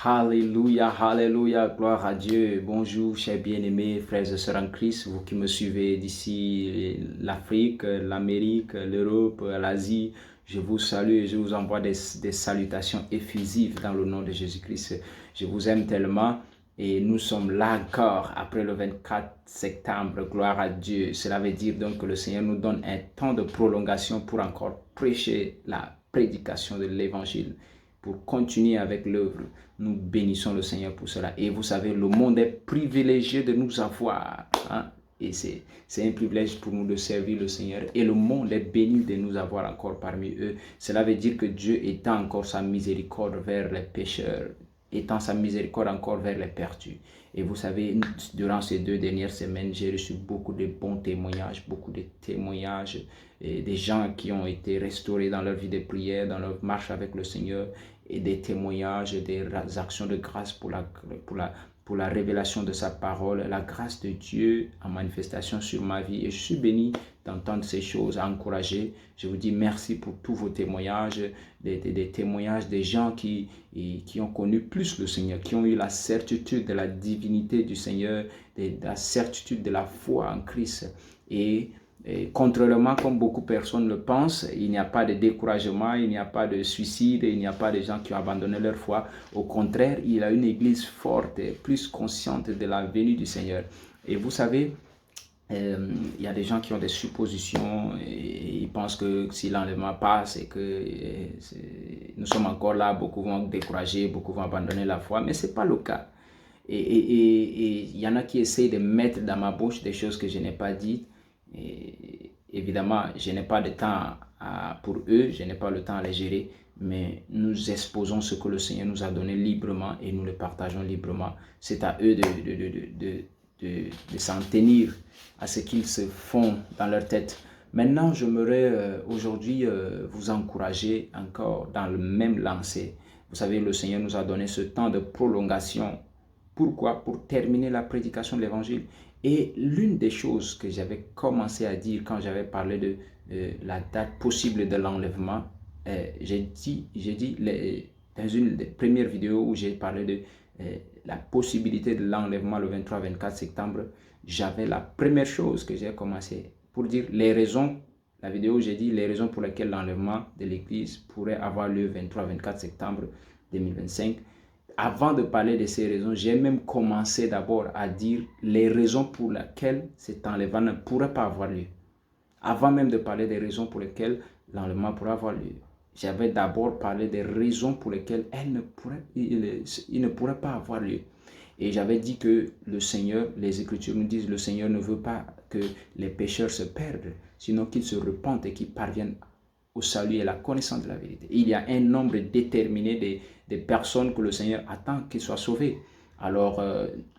Alléluia, alléluia, gloire à Dieu. Bonjour, chers bien-aimés, frères et sœurs en Christ, vous qui me suivez d'ici l'Afrique, l'Amérique, l'Europe, l'Asie. Je vous salue et je vous envoie des salutations effusives dans le nom de Jésus-Christ. Je vous aime tellement et nous sommes là encore après le 24 septembre. Gloire à Dieu. Cela veut dire donc que le Seigneur nous donne un temps de prolongation pour encore prêcher la prédication de l'Évangile, pour continuer avec l'œuvre. Nous bénissons le Seigneur pour cela. Et vous savez, le monde est privilégié de nous avoir. Hein? Et c'est un privilège pour nous de servir le Seigneur. Et le monde est béni de nous avoir encore parmi eux. Cela veut dire que Dieu étend encore sa miséricorde vers les pécheurs, étend sa miséricorde encore vers les perdus. Et vous savez, durant ces 2 dernières semaines, j'ai reçu beaucoup de bons témoignages, et des gens qui ont été restaurés dans leur vie de prière, dans leur marche avec le Seigneur, et des témoignages, des actions de grâce pour la révélation de sa parole, la grâce de Dieu en manifestation sur ma vie. Et je suis béni d'entendre ces choses, encouragé. Je vous dis merci pour tous vos témoignages, des témoignages des gens qui ont connu plus le Seigneur, qui ont eu la certitude de la divinité du Seigneur, de la certitude de la foi en Christ. Et contrairement comme beaucoup de personnes le pensent, il n'y a pas de découragement, il n'y a pas de suicide, il n'y a pas de gens qui ont abandonné leur foi. Au contraire, il y a une église forte, plus consciente de la venue du Seigneur. Et vous savez, il y a des gens qui ont des suppositions et ils pensent que si l'enlèvement passe et que nous sommes encore là, beaucoup vont décourager, beaucoup vont abandonner la foi, mais ce n'est pas le cas. Et il y en a qui essayent de mettre dans ma bouche des choses que je n'ai pas dites. Et évidemment, je n'ai pas de temps pour eux, je n'ai pas le temps à les gérer, mais nous exposons ce que le Seigneur nous a donné librement et nous le partageons librement. C'est à eux de s'en tenir à ce qu'ils se font dans leur tête. Maintenant, j'aimerais aujourd'hui vous encourager encore dans le même lancer. Vous savez, le Seigneur nous a donné ce temps de prolongation. Pourquoi? Pour terminer la prédication de l'Évangile. Et l'une des choses que j'avais commencé à dire quand j'avais parlé de la date possible de l'enlèvement, j'ai dit dans une des premières vidéos où j'ai parlé de la possibilité de l'enlèvement le 23-24 septembre, j'avais la première chose que j'ai commencé pour dire les raisons. La vidéo où j'ai dit les raisons pour lesquelles l'enlèvement de l'Église pourrait avoir lieu 23-24 septembre 2025. Avant de parler de ces raisons, j'ai même commencé d'abord à dire les raisons pour lesquelles cet enlèvement ne pourrait pas avoir lieu. Avant même de parler des raisons pour lesquelles l'enlèvement pourrait avoir lieu, j'avais d'abord parlé des raisons pour lesquelles il ne pourrait pas avoir lieu. Et j'avais dit que le Seigneur, les Écritures nous disent, le Seigneur ne veut pas que les pécheurs se perdent, sinon qu'ils se repentent et qu'ils parviennent au salut et à la connaissance de la vérité. Il y a un nombre déterminé de personnes que le Seigneur attend qu'ils soient sauvés. Alors,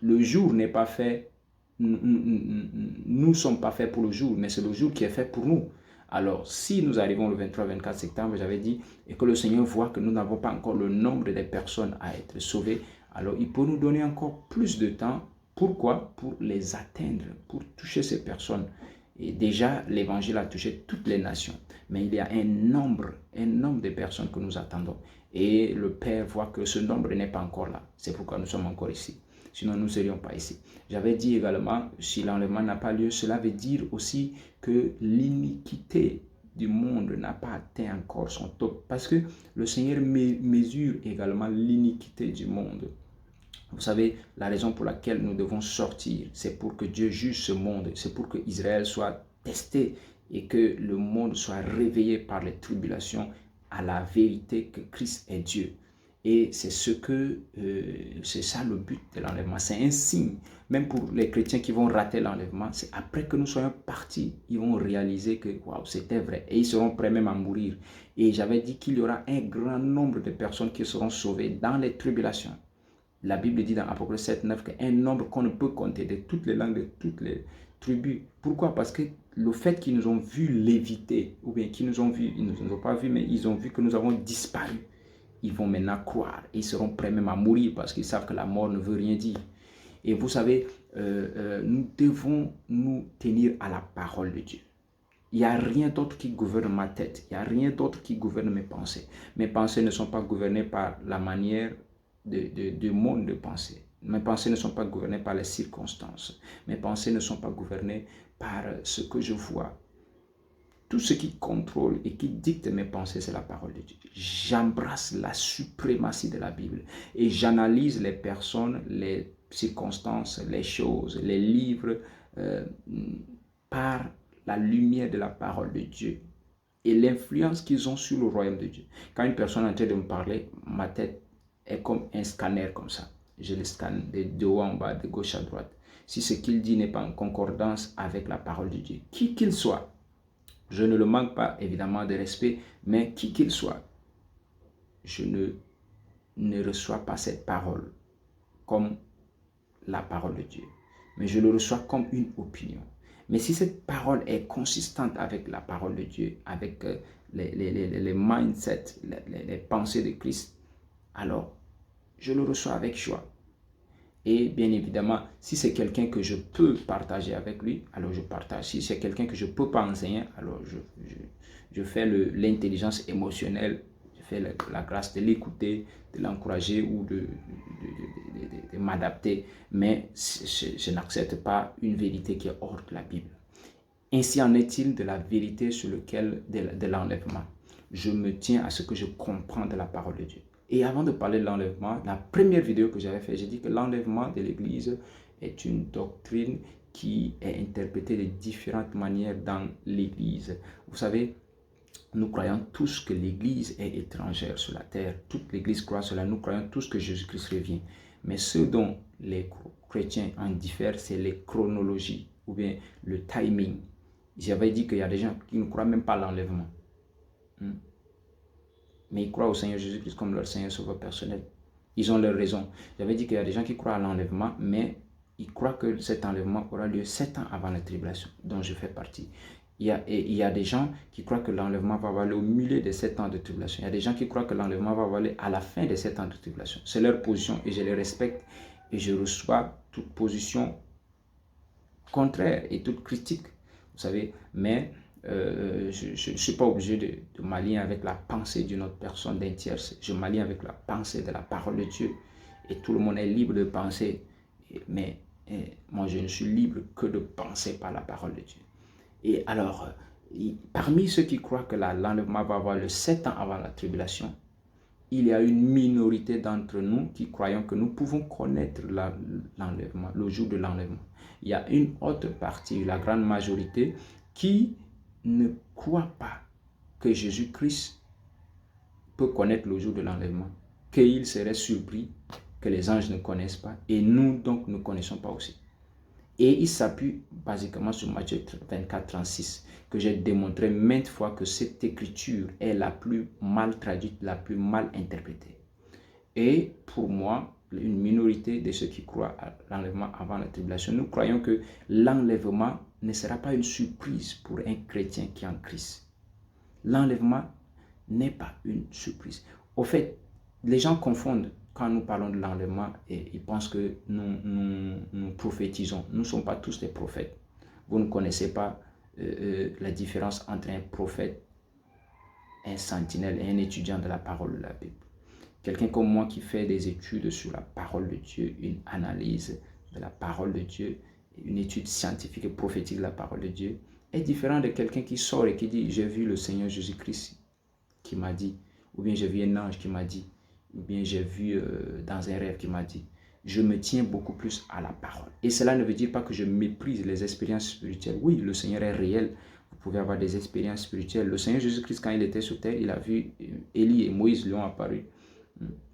le jour n'est pas fait, nous ne sommes pas faits pour le jour, mais c'est le jour qui est fait pour nous. Alors, si nous arrivons le 23-24 septembre, j'avais dit, et que le Seigneur voit que nous n'avons pas encore le nombre de personnes à être sauvées, alors il peut nous donner encore plus de temps. Pourquoi? Pour les atteindre, pour toucher ces personnes. Et déjà, l'Évangile a touché toutes les nations. Mais il y a un nombre de personnes que nous attendons. Et le Père voit que ce nombre n'est pas encore là. C'est pourquoi nous sommes encore ici. Sinon, nous ne serions pas ici. J'avais dit également, si l'enlèvement n'a pas lieu, cela veut dire aussi que l'iniquité du monde n'a pas atteint encore son top. Parce que le Seigneur mesure également l'iniquité du monde. Vous savez, la raison pour laquelle nous devons sortir, c'est pour que Dieu juge ce monde, c'est pour que Israël soit testé et que le monde soit réveillé par les tribulations à la vérité que Christ est Dieu. Et c'est c'est ça le but de l'enlèvement. C'est un signe, même pour les chrétiens qui vont rater l'enlèvement, c'est après que nous soyons partis, ils vont réaliser que waouh, c'était vrai. Et ils seront prêts même à mourir. Et j'avais dit qu'il y aura un grand nombre de personnes qui seront sauvées dans les tribulations. La Bible dit dans Apocalypse 7, 9 qu'un nombre qu'on ne peut compter de toutes les langues, de toutes les tribus. Pourquoi? Parce que le fait qu'ils nous ont vu léviter, ou bien qu'ils nous ont vu, ils ne nous ont pas vu, mais ils ont vu que nous avons disparu. Ils vont maintenant croire. Ils seront prêts même à mourir parce qu'ils savent que la mort ne veut rien dire. Et vous savez, nous devons nous tenir à la parole de Dieu. Il n'y a rien d'autre qui gouverne ma tête. Il n'y a rien d'autre qui gouverne mes pensées. Mes pensées ne sont pas gouvernées par la manière de monde de pensée. Mes pensées ne sont pas gouvernées par les circonstances. Mes pensées ne sont pas gouvernées par ce que je vois. Tout ce qui contrôle et qui dicte mes pensées, c'est la parole de Dieu. J'embrasse la suprématie de la Bible et j'analyse les personnes, les circonstances, les choses, les livres par la lumière de la parole de Dieu et l'influence qu'ils ont sur le royaume de Dieu. Quand une personne est en train de me parler, ma tête est comme un scanner comme ça. Je le scanne de haut en bas, de gauche à droite. Si ce qu'il dit n'est pas en concordance avec la parole de Dieu, qui qu'il soit, je ne le manque pas évidemment de respect, mais qui qu'il soit, je ne reçois pas cette parole comme la parole de Dieu, mais je le reçois comme une opinion. Mais si cette parole est consistante avec la parole de Dieu, avec les mindsets, les pensées de Christ, alors je le reçois avec joie. Et bien évidemment, si c'est quelqu'un que je peux partager avec lui, alors je partage. Si c'est quelqu'un que je ne peux pas enseigner, alors je fais l'intelligence émotionnelle, je fais la grâce de l'écouter, de l'encourager ou de m'adapter. Mais je n'accepte pas une vérité qui est hors de la Bible. Ainsi en est-il de la vérité sur laquelle de l'enlèvement. Je me tiens à ce que je comprends de la parole de Dieu. Et avant de parler de l'enlèvement, la première vidéo que j'avais faite, j'ai dit que l'enlèvement de l'Église est une doctrine qui est interprétée de différentes manières dans l'Église. Vous savez, nous croyons tous que l'Église est étrangère sur la terre. Toute l'Église croit cela. Nous croyons tous que Jésus-Christ revient. Mais ce dont les chrétiens en diffèrent, c'est les chronologies ou bien le timing. J'avais dit qu'il y a des gens qui ne croient même pas à l'enlèvement. Mais ils croient au Seigneur Jésus-Christ comme leur Seigneur Sauveur personnel. Ils ont leur raison. J'avais dit qu'il y a des gens qui croient à l'enlèvement, mais ils croient que cet enlèvement aura lieu 7 ans avant la tribulation, dont je fais partie. Il y a des gens qui croient que l'enlèvement va avoir lieu au milieu des 7 ans de tribulation. Il y a des gens qui croient que l'enlèvement va avoir lieu à la fin des 7 ans de tribulation. C'est leur position et je les respecte et je reçois toute position contraire et toute critique, vous savez, mais je ne suis pas obligé de m'allier avec la pensée d'une autre personne, d'un tierce. Je m'allie avec la pensée de la parole de Dieu. Et tout le monde est libre de penser. Mais moi, je ne suis libre que de penser par la parole de Dieu. Et alors, parmi ceux qui croient que l'enlèvement va avoir le 7 ans avant la tribulation, il y a une minorité d'entre nous qui croyons que nous pouvons connaître l'enlèvement, le jour de l'enlèvement. Il y a une autre partie, la grande majorité, qui ne croit pas que Jésus-Christ peut connaître le jour de l'enlèvement, qu'il serait surpris que les anges ne connaissent pas et nous donc ne connaissons pas aussi. Et il s'appuie basiquement sur Matthieu 24, 36, que j'ai démontré maintes fois que cette écriture est la plus mal traduite, la plus mal interprétée. Et pour moi, une minorité de ceux qui croient à l'enlèvement avant la tribulation, nous croyons que l'enlèvement ne sera pas une surprise pour un chrétien qui est en Christ. L'enlèvement n'est pas une surprise. Au fait, les gens confondent quand nous parlons de l'enlèvement et ils pensent que nous prophétisons. Nous ne sommes pas tous des prophètes. Vous ne connaissez pas la différence entre un prophète, un sentinelle et un étudiant de la parole de la Bible. Quelqu'un comme moi qui fait des études sur la parole de Dieu, une analyse de la parole de Dieu, une étude scientifique et prophétique de la parole de Dieu, est différent de quelqu'un qui sort et qui dit « J'ai vu le Seigneur Jésus-Christ qui m'a dit » ou bien « J'ai vu un ange qui m'a dit » ou bien « J'ai vu dans un rêve qui m'a dit ». Je me tiens beaucoup plus à la parole. Et cela ne veut dire pas que je méprise les expériences spirituelles. Oui, le Seigneur est réel. Vous pouvez avoir des expériences spirituelles. Le Seigneur Jésus-Christ, quand il était sur terre, il a vu Élie et Moïse lui ont apparu.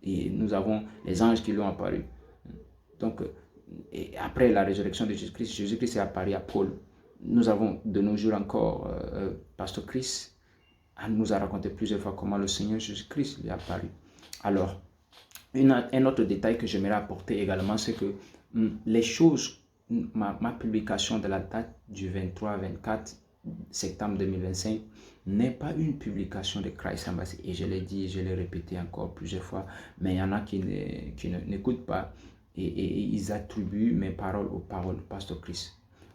Et nous avons les anges qui lui ont apparu. Donc, et après la résurrection de Jésus-Christ, Jésus-Christ est apparu à Paul. Nous avons de nos jours encore Pasteur Chris nous a raconté plusieurs fois comment le Seigneur Jésus-Christ lui est apparu. Alors, un autre détail que j'aimerais apporter également, c'est que les choses, ma publication de la date du 23-24 septembre 2025 n'est pas une publication de Christ Embassy. Et je l'ai dit, je l'ai répété encore plusieurs fois, mais il y en a qui n'écoutent pas et ils attribuent mes paroles aux paroles de Pasteur Chris.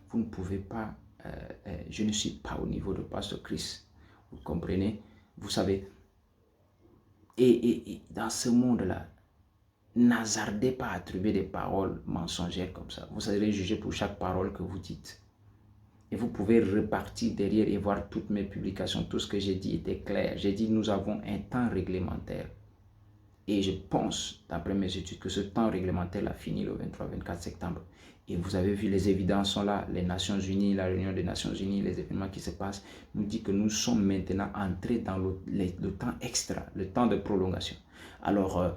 Vous ne pouvez pas, je ne suis pas au niveau de Pasteur Chris. Vous comprenez? Vous savez, et dans ce monde-là, n'hasardez pas à attribuer des paroles mensongères comme ça. Vous serez jugé pour chaque parole que vous dites. Et vous pouvez repartir derrière et voir toutes mes publications. Tout ce que j'ai dit était clair. J'ai dit nous avons un temps réglementaire. Et je pense, d'après mes études, que ce temps réglementaire a fini le 23-24 septembre. Et vous avez vu, les évidences sont là. Les Nations Unies, la réunion des Nations Unies, les événements qui se passent, nous dit que nous sommes maintenant entrés dans le temps extra, le temps de prolongation. Alors,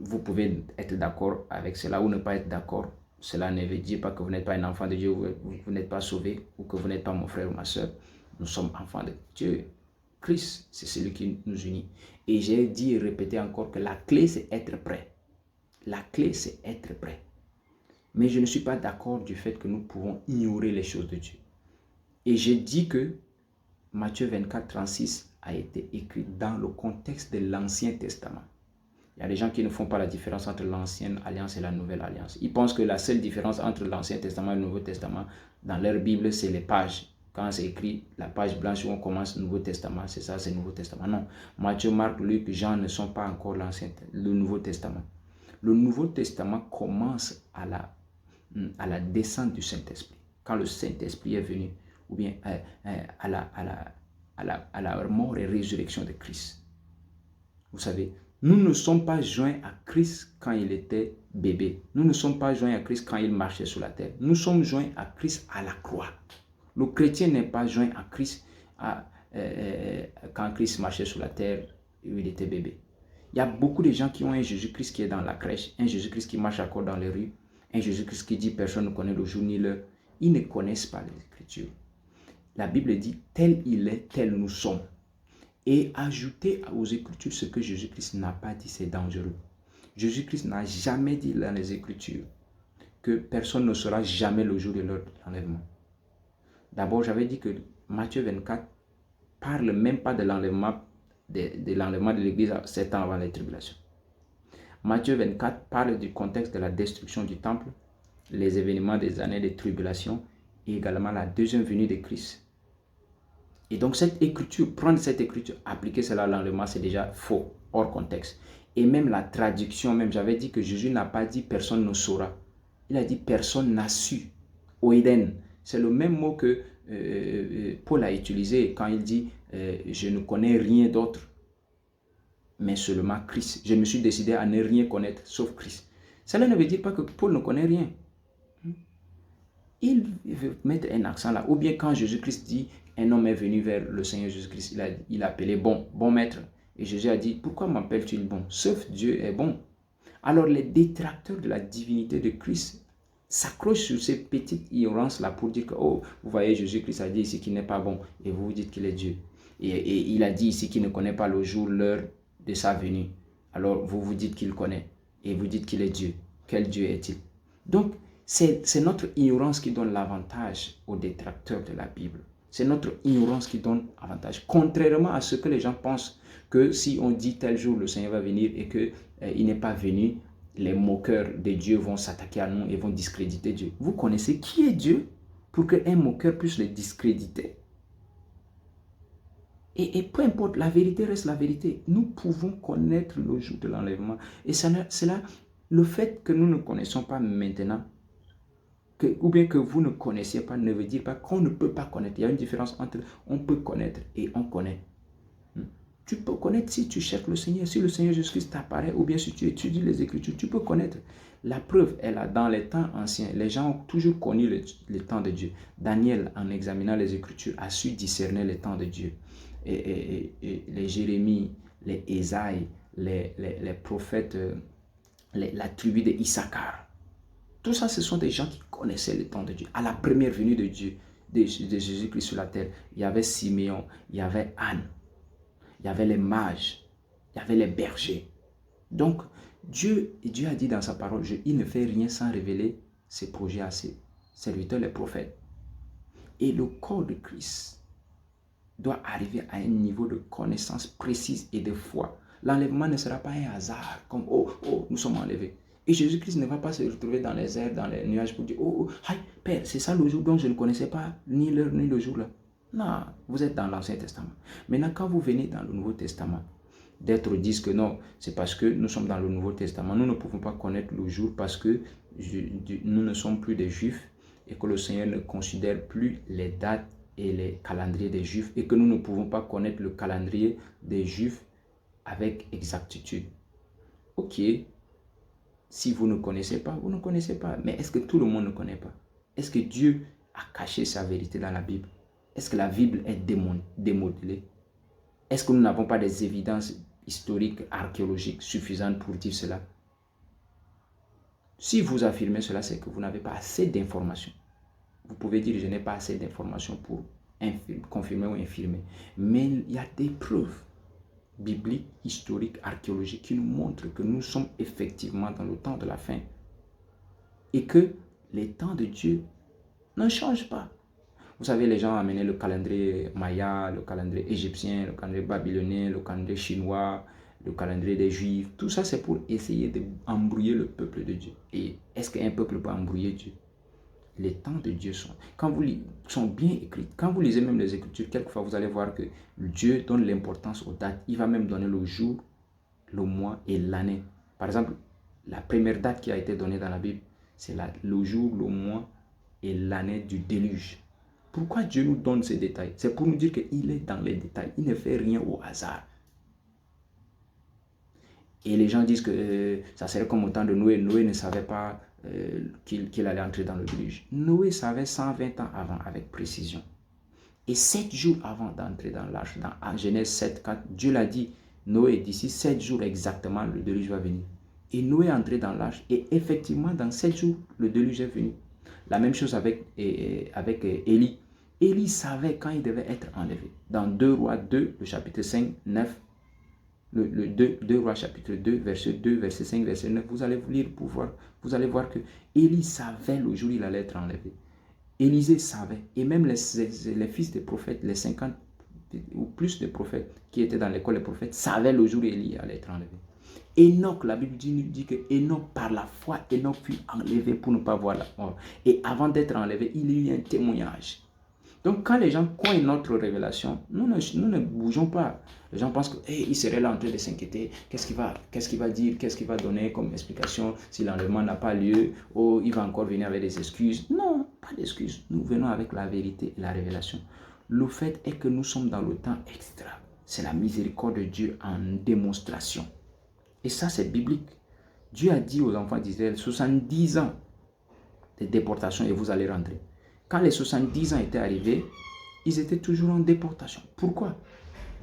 vous pouvez être d'accord avec cela ou ne pas être d'accord. Cela ne veut dire pas que vous n'êtes pas un enfant de Dieu, vous n'êtes pas sauvé ou que vous n'êtes pas mon frère ou ma soeur. Nous sommes enfants de Dieu. Christ, c'est celui qui nous unit. Et j'ai dit et répété encore que la clé, c'est être prêt. La clé, c'est être prêt. Mais je ne suis pas d'accord du fait que nous pouvons ignorer les choses de Dieu. Et j'ai dit que Matthieu 24, 36 a été écrit dans le contexte de l'Ancien Testament. Il y a des gens qui ne font pas la différence entre l'Ancienne Alliance et la Nouvelle Alliance. Ils pensent que la seule différence entre l'Ancien Testament et le Nouveau Testament, dans leur Bible, c'est les pages. Quand c'est écrit, la page blanche où on commence le Nouveau Testament, c'est ça, c'est le Nouveau Testament. Non, Matthieu, Marc, Luc, Jean ne sont pas encore le Nouveau Testament. Le Nouveau Testament commence à la descente du Saint-Esprit. Quand le Saint-Esprit est venu, ou bien à la mort et résurrection de Christ. Vous savez, nous ne sommes pas joints à Christ quand il était bébé. Nous ne sommes pas joints à Christ quand il marchait sur la terre. Nous sommes joints à Christ à la croix. Le chrétien n'est pas joint à Christ quand Christ marchait sur la terre où il était bébé. Il y a beaucoup de gens qui ont un Jésus-Christ qui est dans la crèche, un Jésus-Christ qui marche encore dans les rues, un Jésus-Christ qui dit personne ne connaît le jour ni l'heure. Ils ne connaissent pas les Écritures. La Bible dit tel il est, tel nous sommes. Et ajouter aux Écritures ce que Jésus-Christ n'a pas dit, c'est dangereux. Jésus-Christ n'a jamais dit dans les Écritures que personne ne saura jamais le jour de leur enlèvement. D'abord, j'avais dit que Matthieu 24 parle même pas de l'enlèvement de l'Église 7 ans avant les tribulations. Matthieu 24 parle du contexte de la destruction du temple, les événements des années de tribulation et également la deuxième venue de Christ. Et donc cette écriture, prendre cette écriture, appliquer cela à l'enlèvement, c'est déjà faux, hors contexte. Et même la traduction, même j'avais dit que Jésus n'a pas dit personne ne saura. Il a dit personne n'a su. Oiden, c'est le même mot que Paul a utilisé quand il dit je ne connais rien d'autre, mais seulement Christ. Je me suis décidé à ne rien connaître sauf Christ. Cela ne veut dire pas que Paul ne connaît rien. Il veut mettre un accent là. Ou bien quand Jésus-Christ dit un homme est venu vers le Seigneur Jésus-Christ, il a appelé bon maître. Et Jésus a dit, pourquoi m'appelles-tu bon? Sauf Dieu est bon. Alors les détracteurs de la divinité de Christ s'accrochent sur ces petites ignorances-là pour dire que, oh, vous voyez, Jésus-Christ a dit ici qu'il n'est pas bon. Et vous vous dites qu'il est Dieu. Et il a dit ici qu'il ne connaît pas le jour, l'heure de sa venue. Alors vous vous dites qu'il connaît. Et vous dites qu'il est Dieu. Quel Dieu est-il? Donc, c'est notre ignorance qui donne l'avantage aux détracteurs de la Bible. C'est notre ignorance qui donne avantage. Contrairement à ce que les gens pensent, que si on dit tel jour le Seigneur va venir et qu'il n'est pas venu, les moqueurs de Dieu vont s'attaquer à nous et vont discréditer Dieu. Vous connaissez qui est Dieu pour qu'un moqueur puisse le discréditer? Et peu importe, la vérité reste la vérité. Nous pouvons connaître le jour de l'enlèvement. Et cela, le fait que nous ne connaissons pas maintenant, ou bien que vous ne connaissiez pas, ne veut dire pas qu'on ne peut pas connaître. Il y a une différence entre on peut connaître et on connaît. Tu peux connaître si tu cherches le Seigneur, si le Seigneur Jésus-Christ t'apparaît, ou bien si tu étudies les Écritures, tu peux connaître. La preuve est là, dans les temps anciens, les gens ont toujours connu le temps de Dieu. Daniel, en examinant les Écritures, a su discerner le temps de Dieu. Et les Jérémie, les Ésaïe, les prophètes, la tribu de Issachar, tout ça, ce sont des gens qui connaissaient le temps de Dieu. À la première venue de Dieu, de Jésus-Christ sur la terre, il y avait Siméon, il y avait Anne, il y avait les mages, il y avait les bergers. Donc, Dieu a dit dans sa parole, il ne fait rien sans révéler ses projets à ses serviteurs, les prophètes. Et le corps de Christ doit arriver à un niveau de connaissance précise et de foi. L'enlèvement ne sera pas un hasard, comme « oh, nous sommes enlevés ». Et Jésus-Christ ne va pas se retrouver dans les airs, dans les nuages pour dire « oh, Père, c'est ça le jour dont je ne connaissais pas, ni l'heure, ni le jour là ». Non, vous êtes dans l'Ancien Testament. Maintenant, quand vous venez dans le Nouveau Testament, d'être disent que non, c'est parce que nous sommes dans le Nouveau Testament. Nous ne pouvons pas connaître le jour parce que nous ne sommes plus des Juifs et que le Seigneur ne considère plus les dates et les calendriers des Juifs et que nous ne pouvons pas connaître le calendrier des Juifs avec exactitude. Ok, si vous ne connaissez pas, vous ne connaissez pas. Mais est-ce que tout le monde ne connaît pas? Est-ce que Dieu a caché sa vérité dans la Bible? Est-ce que la Bible est démodelée? Est-ce que nous n'avons pas des évidences historiques, archéologiques suffisantes pour dire cela? Si vous affirmez cela, c'est que vous n'avez pas assez d'informations. Vous pouvez dire, je n'ai pas assez d'informations pour confirmer ou infirmer. Mais il y a des preuves bibliques, historiques, archéologiques qui nous montrent que nous sommes effectivement dans le temps de la fin. Et que les temps de Dieu ne changent pas. Vous savez, les gens ont amené le calendrier maya, le calendrier égyptien, le calendrier babylonien, le calendrier chinois, le calendrier des Juifs. Tout ça, c'est pour essayer d'embrouiller le peuple de Dieu. Et est-ce qu'un peuple peut embrouiller Dieu? Les temps de Dieu sont bien écrits. Quand vous lisez même les Écritures, quelquefois, vous allez voir que Dieu donne l'importance aux dates. Il va même donner le jour, le mois et l'année. Par exemple, la première date qui a été donnée dans la Bible, c'est le jour, le mois et l'année du déluge. Pourquoi Dieu nous donne ces détails? C'est pour nous dire qu'il est dans les détails. Il ne fait rien au hasard. Et les gens disent que ça serait comme au temps de Noé. Noé ne savait pas qu'il allait entrer dans le déluge. Noé savait 120 ans avant avec précision. Et 7 jours avant d'entrer dans l'arche, dans Genèse 7, 4, Dieu l'a dit, Noé, d'ici 7 jours exactement, le déluge va venir. Et Noé est entré dans l'arche et effectivement, dans 7 jours, le déluge est venu. La même chose avec Élie. Élie savait quand il devait être enlevé. Dans 2 Rois 2, le chapitre 5, 9, le 2 Rois chapitre 2, verset 2, verset 5, verset 9, vous allez vous lire pour voir. Vous allez voir que Élie savait le jour où il allait être enlevé. Élisée savait. Et même les fils des prophètes, les 50 ou plus de prophètes qui étaient dans l'école des prophètes, savaient le jour où Élie allait être enlevé. Enoch, la Bible dit que Enoch, par la foi, Enoch fut enlevé pour ne pas voir la mort. Et avant d'être enlevé, il y a eu un témoignage. Donc, quand les gens croient notre révélation, nous ne bougeons pas. Les gens pensent qu'il serait là en train de s'inquiéter. Qu'est-ce qu'il va dire? Qu'est-ce qu'il va donner comme explication si l'enlèvement n'a pas lieu? Ou il va encore venir avec des excuses? Non, pas d'excuses. Nous venons avec la vérité et la révélation. Le fait est que nous sommes dans le temps extra. C'est la miséricorde de Dieu en démonstration. Et ça, c'est biblique. Dieu a dit aux enfants d'Israël, 70 ans de déportation et vous allez rentrer. Quand les 70 ans étaient arrivés, ils étaient toujours en déportation. Pourquoi?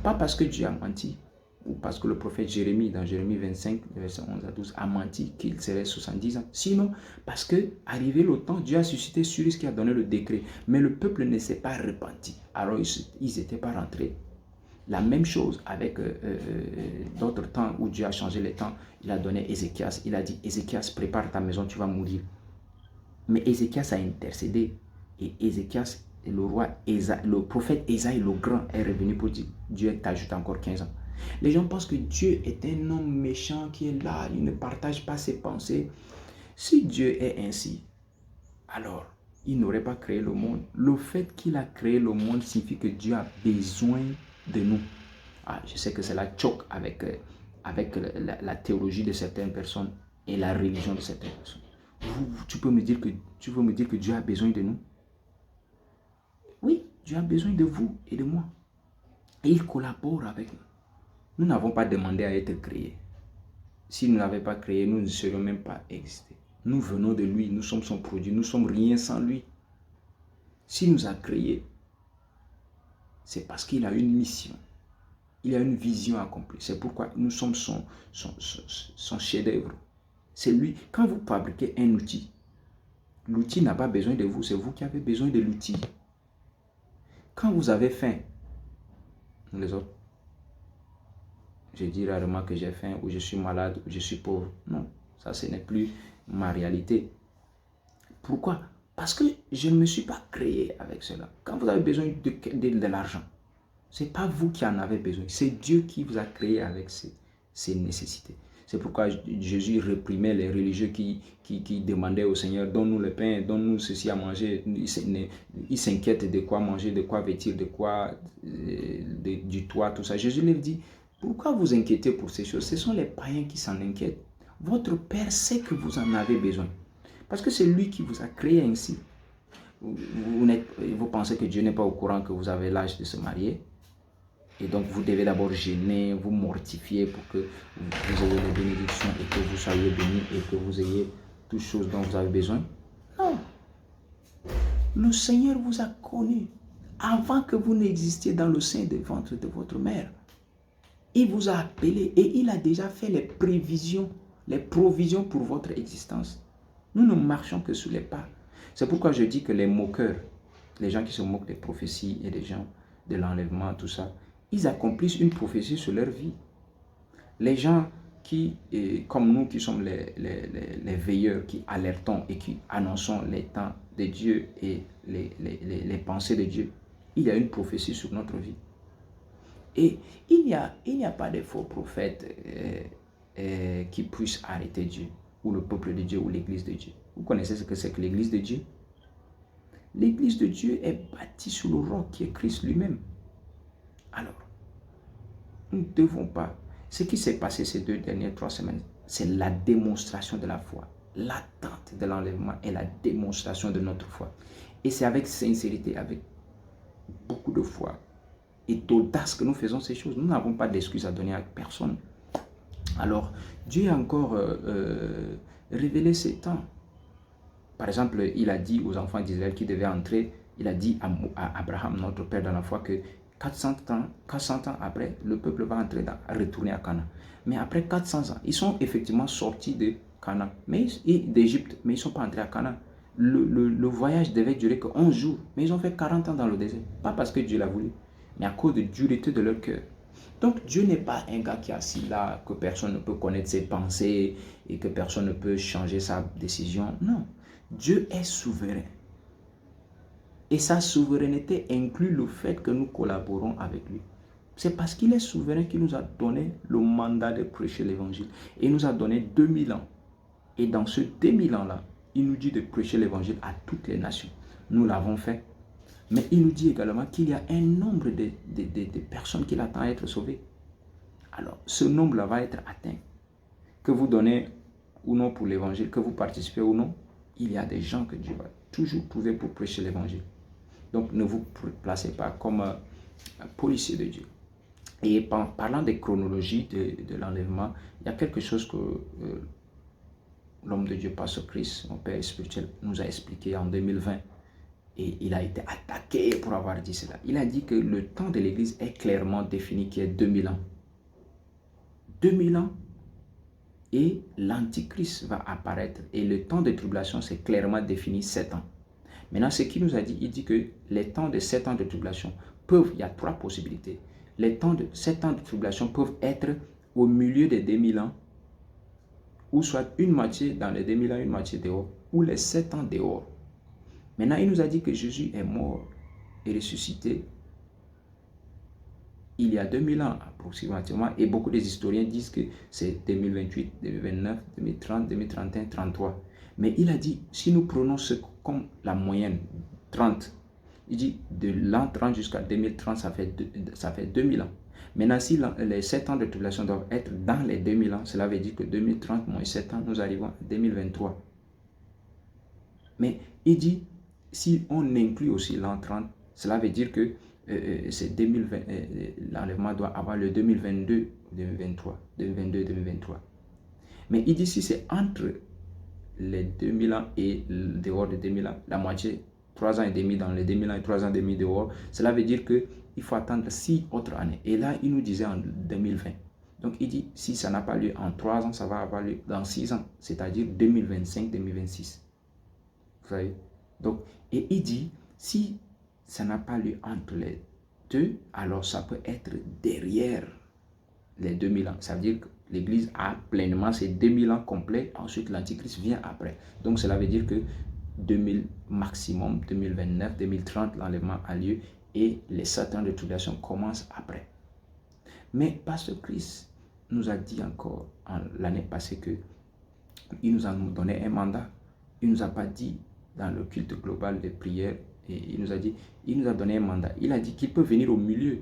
Pas parce que Dieu a menti, ou parce que le prophète Jérémie, dans Jérémie 25, verset 11 à 12, a menti qu'il serait 70 ans. Sinon, parce que, arrivé le temps, Dieu a suscité Cyrus qui a donné le décret. Mais le peuple ne s'est pas repenti. Alors, ils n'étaient pas rentrés. La même chose avec d'autres temps où Dieu a changé les temps. Il a donné Ézéchias. Il a dit, Ézéchias, prépare ta maison, tu vas mourir. Mais Ézéchias a intercédé. Et Ézéchias, le prophète Ésaïe le grand est revenu pour dire, Dieu t'ajoute encore 15 ans. Les gens pensent que Dieu est un homme méchant qui est là, il ne partage pas ses pensées. Si Dieu est ainsi, alors il n'aurait pas créé le monde. Le fait qu'il a créé le monde signifie que Dieu a besoin de nous. Ah, je sais que c'est la choc avec la théologie de certaines personnes et la religion de certaines personnes. Tu veux me dire que Dieu a besoin de nous? Oui, Dieu a besoin de vous et de moi. Et il collabore avec nous. Nous n'avons pas demandé à être créés. S'il ne l'avait pas créé, nous ne serions même pas existés. Nous venons de lui, nous sommes son produit, nous ne sommes rien sans lui. S'il nous a créés, c'est parce qu'il a une mission. Il a une vision accomplie. C'est pourquoi nous sommes son chef-d'œuvre. C'est lui. Quand vous fabriquez un outil, l'outil n'a pas besoin de vous, c'est vous qui avez besoin de l'outil. Quand vous avez faim, les autres, je dis rarement que j'ai faim, ou je suis malade, ou je suis pauvre. Non, ça ce n'est plus ma réalité. Pourquoi? Parce que je ne me suis pas créé avec cela. Quand vous avez besoin de l'argent, ce n'est pas vous qui en avez besoin, c'est Dieu qui vous a créé avec ces nécessités. C'est pourquoi Jésus réprimait les religieux qui demandaient au Seigneur, donne-nous le pain, donne-nous ceci à manger. Ils s'inquiètent de quoi manger, de quoi vêtir, de quoi, du toit, tout ça. Jésus leur dit, Pourquoi vous inquiétez pour ces choses? Ce sont les païens qui s'en inquiètent. Votre Père sait que vous en avez besoin. Parce que c'est lui qui vous a créé ainsi. Vous pensez que Dieu n'est pas au courant que vous avez l'âge de se marier. Et donc vous devez d'abord gêner, vous mortifier pour que vous ayez les bénédictions et que vous soyez bénis et que vous ayez toutes choses dont vous avez besoin. Non. Le Seigneur vous a connu avant que vous n'existiez dans le sein du ventre de votre mère. Il vous a appelé et il a déjà fait les provisions pour votre existence. Nous ne marchons que sous les pas. C'est pourquoi je dis que les moqueurs, les gens qui se moquent des prophéties et des gens de l'enlèvement, tout ça, ils accomplissent une prophétie sur leur vie. Les gens qui, comme nous qui sommes les veilleurs, qui alertons et qui annonçons les temps de Dieu et les pensées de Dieu, il y a une prophétie sur notre vie. Et il n'y a pas de faux prophètes qui puissent arrêter Dieu, ou le peuple de Dieu, ou l'église de Dieu. Vous connaissez ce que c'est que l'église de Dieu? L'église de Dieu est bâtie sur le roc qui est Christ lui-même. Alors, nous ne devons pas. Ce qui s'est passé ces 3 semaines, c'est la démonstration de la foi. L'attente de l'enlèvement est la démonstration de notre foi. Et c'est avec sincérité, avec beaucoup de foi et d'audace que nous faisons ces choses. Nous n'avons pas d'excuses à donner à personne. Alors, Dieu a encore révélé ces temps. Par exemple, il a dit aux enfants d'Israël qui devaient entrer, il a dit à Abraham, notre père dans la foi, que 400 ans après, le peuple va retourner à Canaan. Mais après 400 ans, ils sont effectivement sortis de Canaan, d'Égypte, mais ils ne sont pas entrés à Canaan. Le voyage devait durer que 11 jours, mais ils ont fait 40 ans dans le désert. Pas parce que Dieu l'a voulu, mais à cause de dureté de leur cœur. Donc Dieu n'est pas un gars qui est assis là, que personne ne peut connaître ses pensées et que personne ne peut changer sa décision. Non, Dieu est souverain. Et sa souveraineté inclut le fait que nous collaborons avec lui. C'est parce qu'il est souverain qu'il nous a donné le mandat de prêcher l'évangile. Et il nous a donné 2000 ans. Et dans ce 2000 ans-là, il nous dit de prêcher l'évangile à toutes les nations. Nous l'avons fait. Mais il nous dit également qu'il y a un nombre de personnes qui l'attendent à être sauvées. Alors, ce nombre-là va être atteint. Que vous donnez ou non pour l'évangile, que vous participez ou non, il y a des gens que Dieu va toujours trouver pour prêcher l'évangile. Donc, ne vous placez pas comme un policier de Dieu. Et parlant des chronologies de l'enlèvement, il y a quelque chose que l'homme de Dieu, Pasteur Chris, mon père spirituel, nous a expliqué en 2020. Et il a été attaqué pour avoir dit cela. Il a dit que le temps de l'Église est clairement défini, qui est 2000 ans. 2000 ans. Et l'Antichrist va apparaître. Et le temps de tribulation, c'est clairement défini 7 ans. Maintenant, ce qu'il nous a dit, il dit que les temps de 7 ans de tribulation peuvent, il y a 3 possibilités. Les temps de 7 ans de tribulation peuvent être au milieu des 2000 ans, ou soit une moitié dans les 2000 ans, une moitié dehors, ou les 7 ans dehors. Maintenant, il nous a dit que Jésus est mort et ressuscité il y a 2000 ans approximativement. Et beaucoup des historiens disent que c'est 2028, 2029, 2030, 2031, 33. Mais il a dit, si nous prenons ce comme la moyenne, 30, il dit de l'an 30 jusqu'à 2030, ça fait 2000 ans. Maintenant, si les 7 ans de tribulation doivent être dans les 2000 ans, cela veut dire que 2030 moins 7 ans, nous arrivons à 2023. Mais il dit, si on inclut aussi l'an 30, cela veut dire que c'est 2020, l'enlèvement doit avoir le 2022, 2023, 2022, 2023. Mais il dit si c'est entre les 2000 ans et dehors de 2000 ans, la moitié, 3 ans et demi dans les 2000 ans et 3 ans et demi dehors, cela veut dire qu'il faut attendre 6 autres années. Et là, il nous disait en 2020. Donc il dit, si ça n'a pas lieu en 3 ans, ça va avoir lieu dans 6 ans, c'est-à-dire 2025-2026. Vous savez? Donc, et il dit, si ça n'a pas lieu entre les deux, alors ça peut être derrière les 2000 ans. Ça veut dire que l'Église a pleinement ses 2000 ans complets, ensuite l'Antichrist vient après. Donc cela veut dire que 2000 maximum, 2029, 2030, l'enlèvement a lieu et les 7 ans de tribulation commencent après. Mais Pasteur Chris nous a dit encore l'année passée que il nous a donné un mandat. Il ne nous a pas dit dans le culte global des prières, et il nous a donné un mandat. Il a dit qu'il peut venir au milieu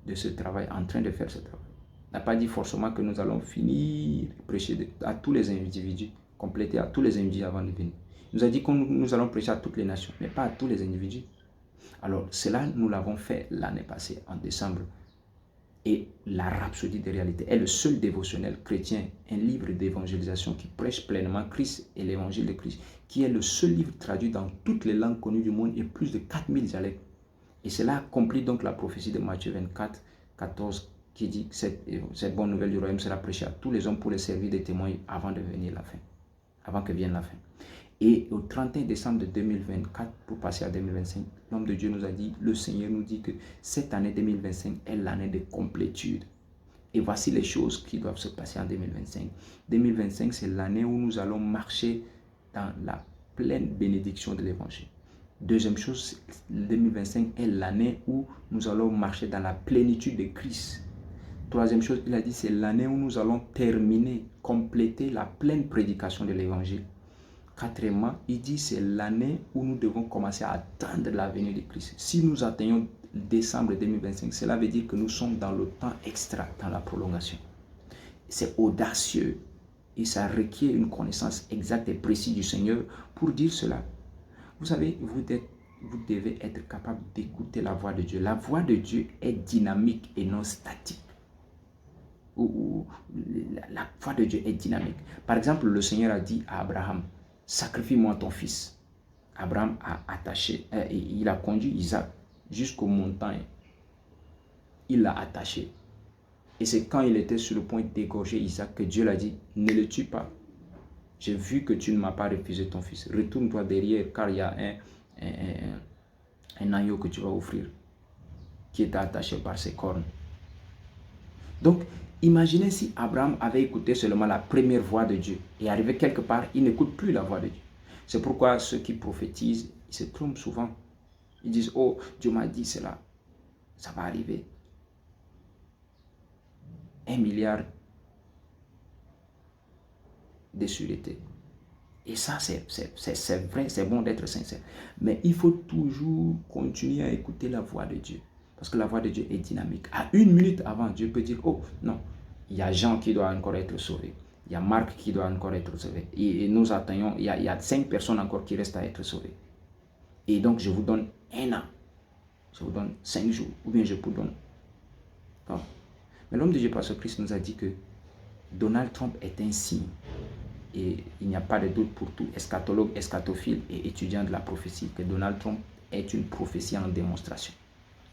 de ce travail, en train de faire ce travail. n'a pas dit forcément que nous allons finir prêcher à tous les individus, compléter à tous les individus avant de venir. Il nous a dit que nous allons prêcher à toutes les nations, mais pas à tous les individus. Alors, cela, nous l'avons fait l'année passée, en décembre. Et la Rhapsodie des réalités est le seul dévotionnel chrétien, un livre d'évangélisation qui prêche pleinement Christ et l'évangile de Christ, qui est le seul livre traduit dans toutes les langues connues du monde et plus de 4000 dialectes. Et cela accomplit donc la prophétie de Matthieu 24, 14, qui dit que cette bonne nouvelle du royaume sera prêchée à tous les hommes pour les servir de témoins avant de venir la fin, avant que vienne la fin. Et au 31 décembre 2024, pour passer à 2025, l'homme de Dieu nous a dit, le Seigneur nous dit que cette année 2025 est l'année de complétude. Et voici les choses qui doivent se passer en 2025. 2025, c'est l'année où nous allons marcher dans la pleine bénédiction de l'évangile. Deuxième chose, 2025 est l'année où nous allons marcher dans la plénitude de Christ. Troisième chose, il a dit, c'est l'année où nous allons terminer, compléter la pleine prédication de l'évangile. Quatrièmement, il dit c'est l'année où nous devons commencer à attendre la venue de Christ. Si nous atteignons décembre 2025, cela veut dire que nous sommes dans le temps extra, dans la prolongation. C'est audacieux et ça requiert une connaissance exacte et précise du Seigneur pour dire cela. Vous savez, vous devez être capable d'écouter la voix de Dieu. La voix de Dieu est dynamique et non statique. La voix de Dieu est dynamique. Par exemple, le Seigneur a dit à Abraham, sacrifie-moi ton fils. Abraham a attaché, il a conduit Isaac jusqu'aux montagnes. Il l'a attaché. Et c'est quand il était sur le point d'égorger Isaac que Dieu l'a dit, ne le tue pas. J'ai vu que tu ne m'as pas refusé ton fils. Retourne-toi derrière car il y a un agneau que tu vas offrir qui est attaché par ses cornes. Donc, imaginez si Abraham avait écouté seulement la première voix de Dieu et arrivé quelque part, il n'écoute plus la voix de Dieu. C'est pourquoi ceux qui prophétisent, ils se trompent souvent. Ils disent, oh, Dieu m'a dit cela, ça va arriver. 1 milliard de sûreté. Et ça, c'est vrai, c'est bon d'être sincère. Mais il faut toujours continuer à écouter la voix de Dieu. Parce que la voix de Dieu est dynamique. À 1 minute avant, Dieu peut dire, oh non, il y a Jean qui doit encore être sauvé. Il y a Marc qui doit encore être sauvé. Et nous atteignons, il y a 5 personnes encore qui restent à être sauvées. Et donc, je vous donne 1 an. Je vous donne 5 jours. Ou bien je vous donne. Non. Mais l'homme de Dieu, Pasteur Christ, nous a dit que Donald Trump est un signe. Et il n'y a pas de doute pour tout eschatologue, eschatophile et étudiant de la prophétie que Donald Trump est une prophétie en démonstration.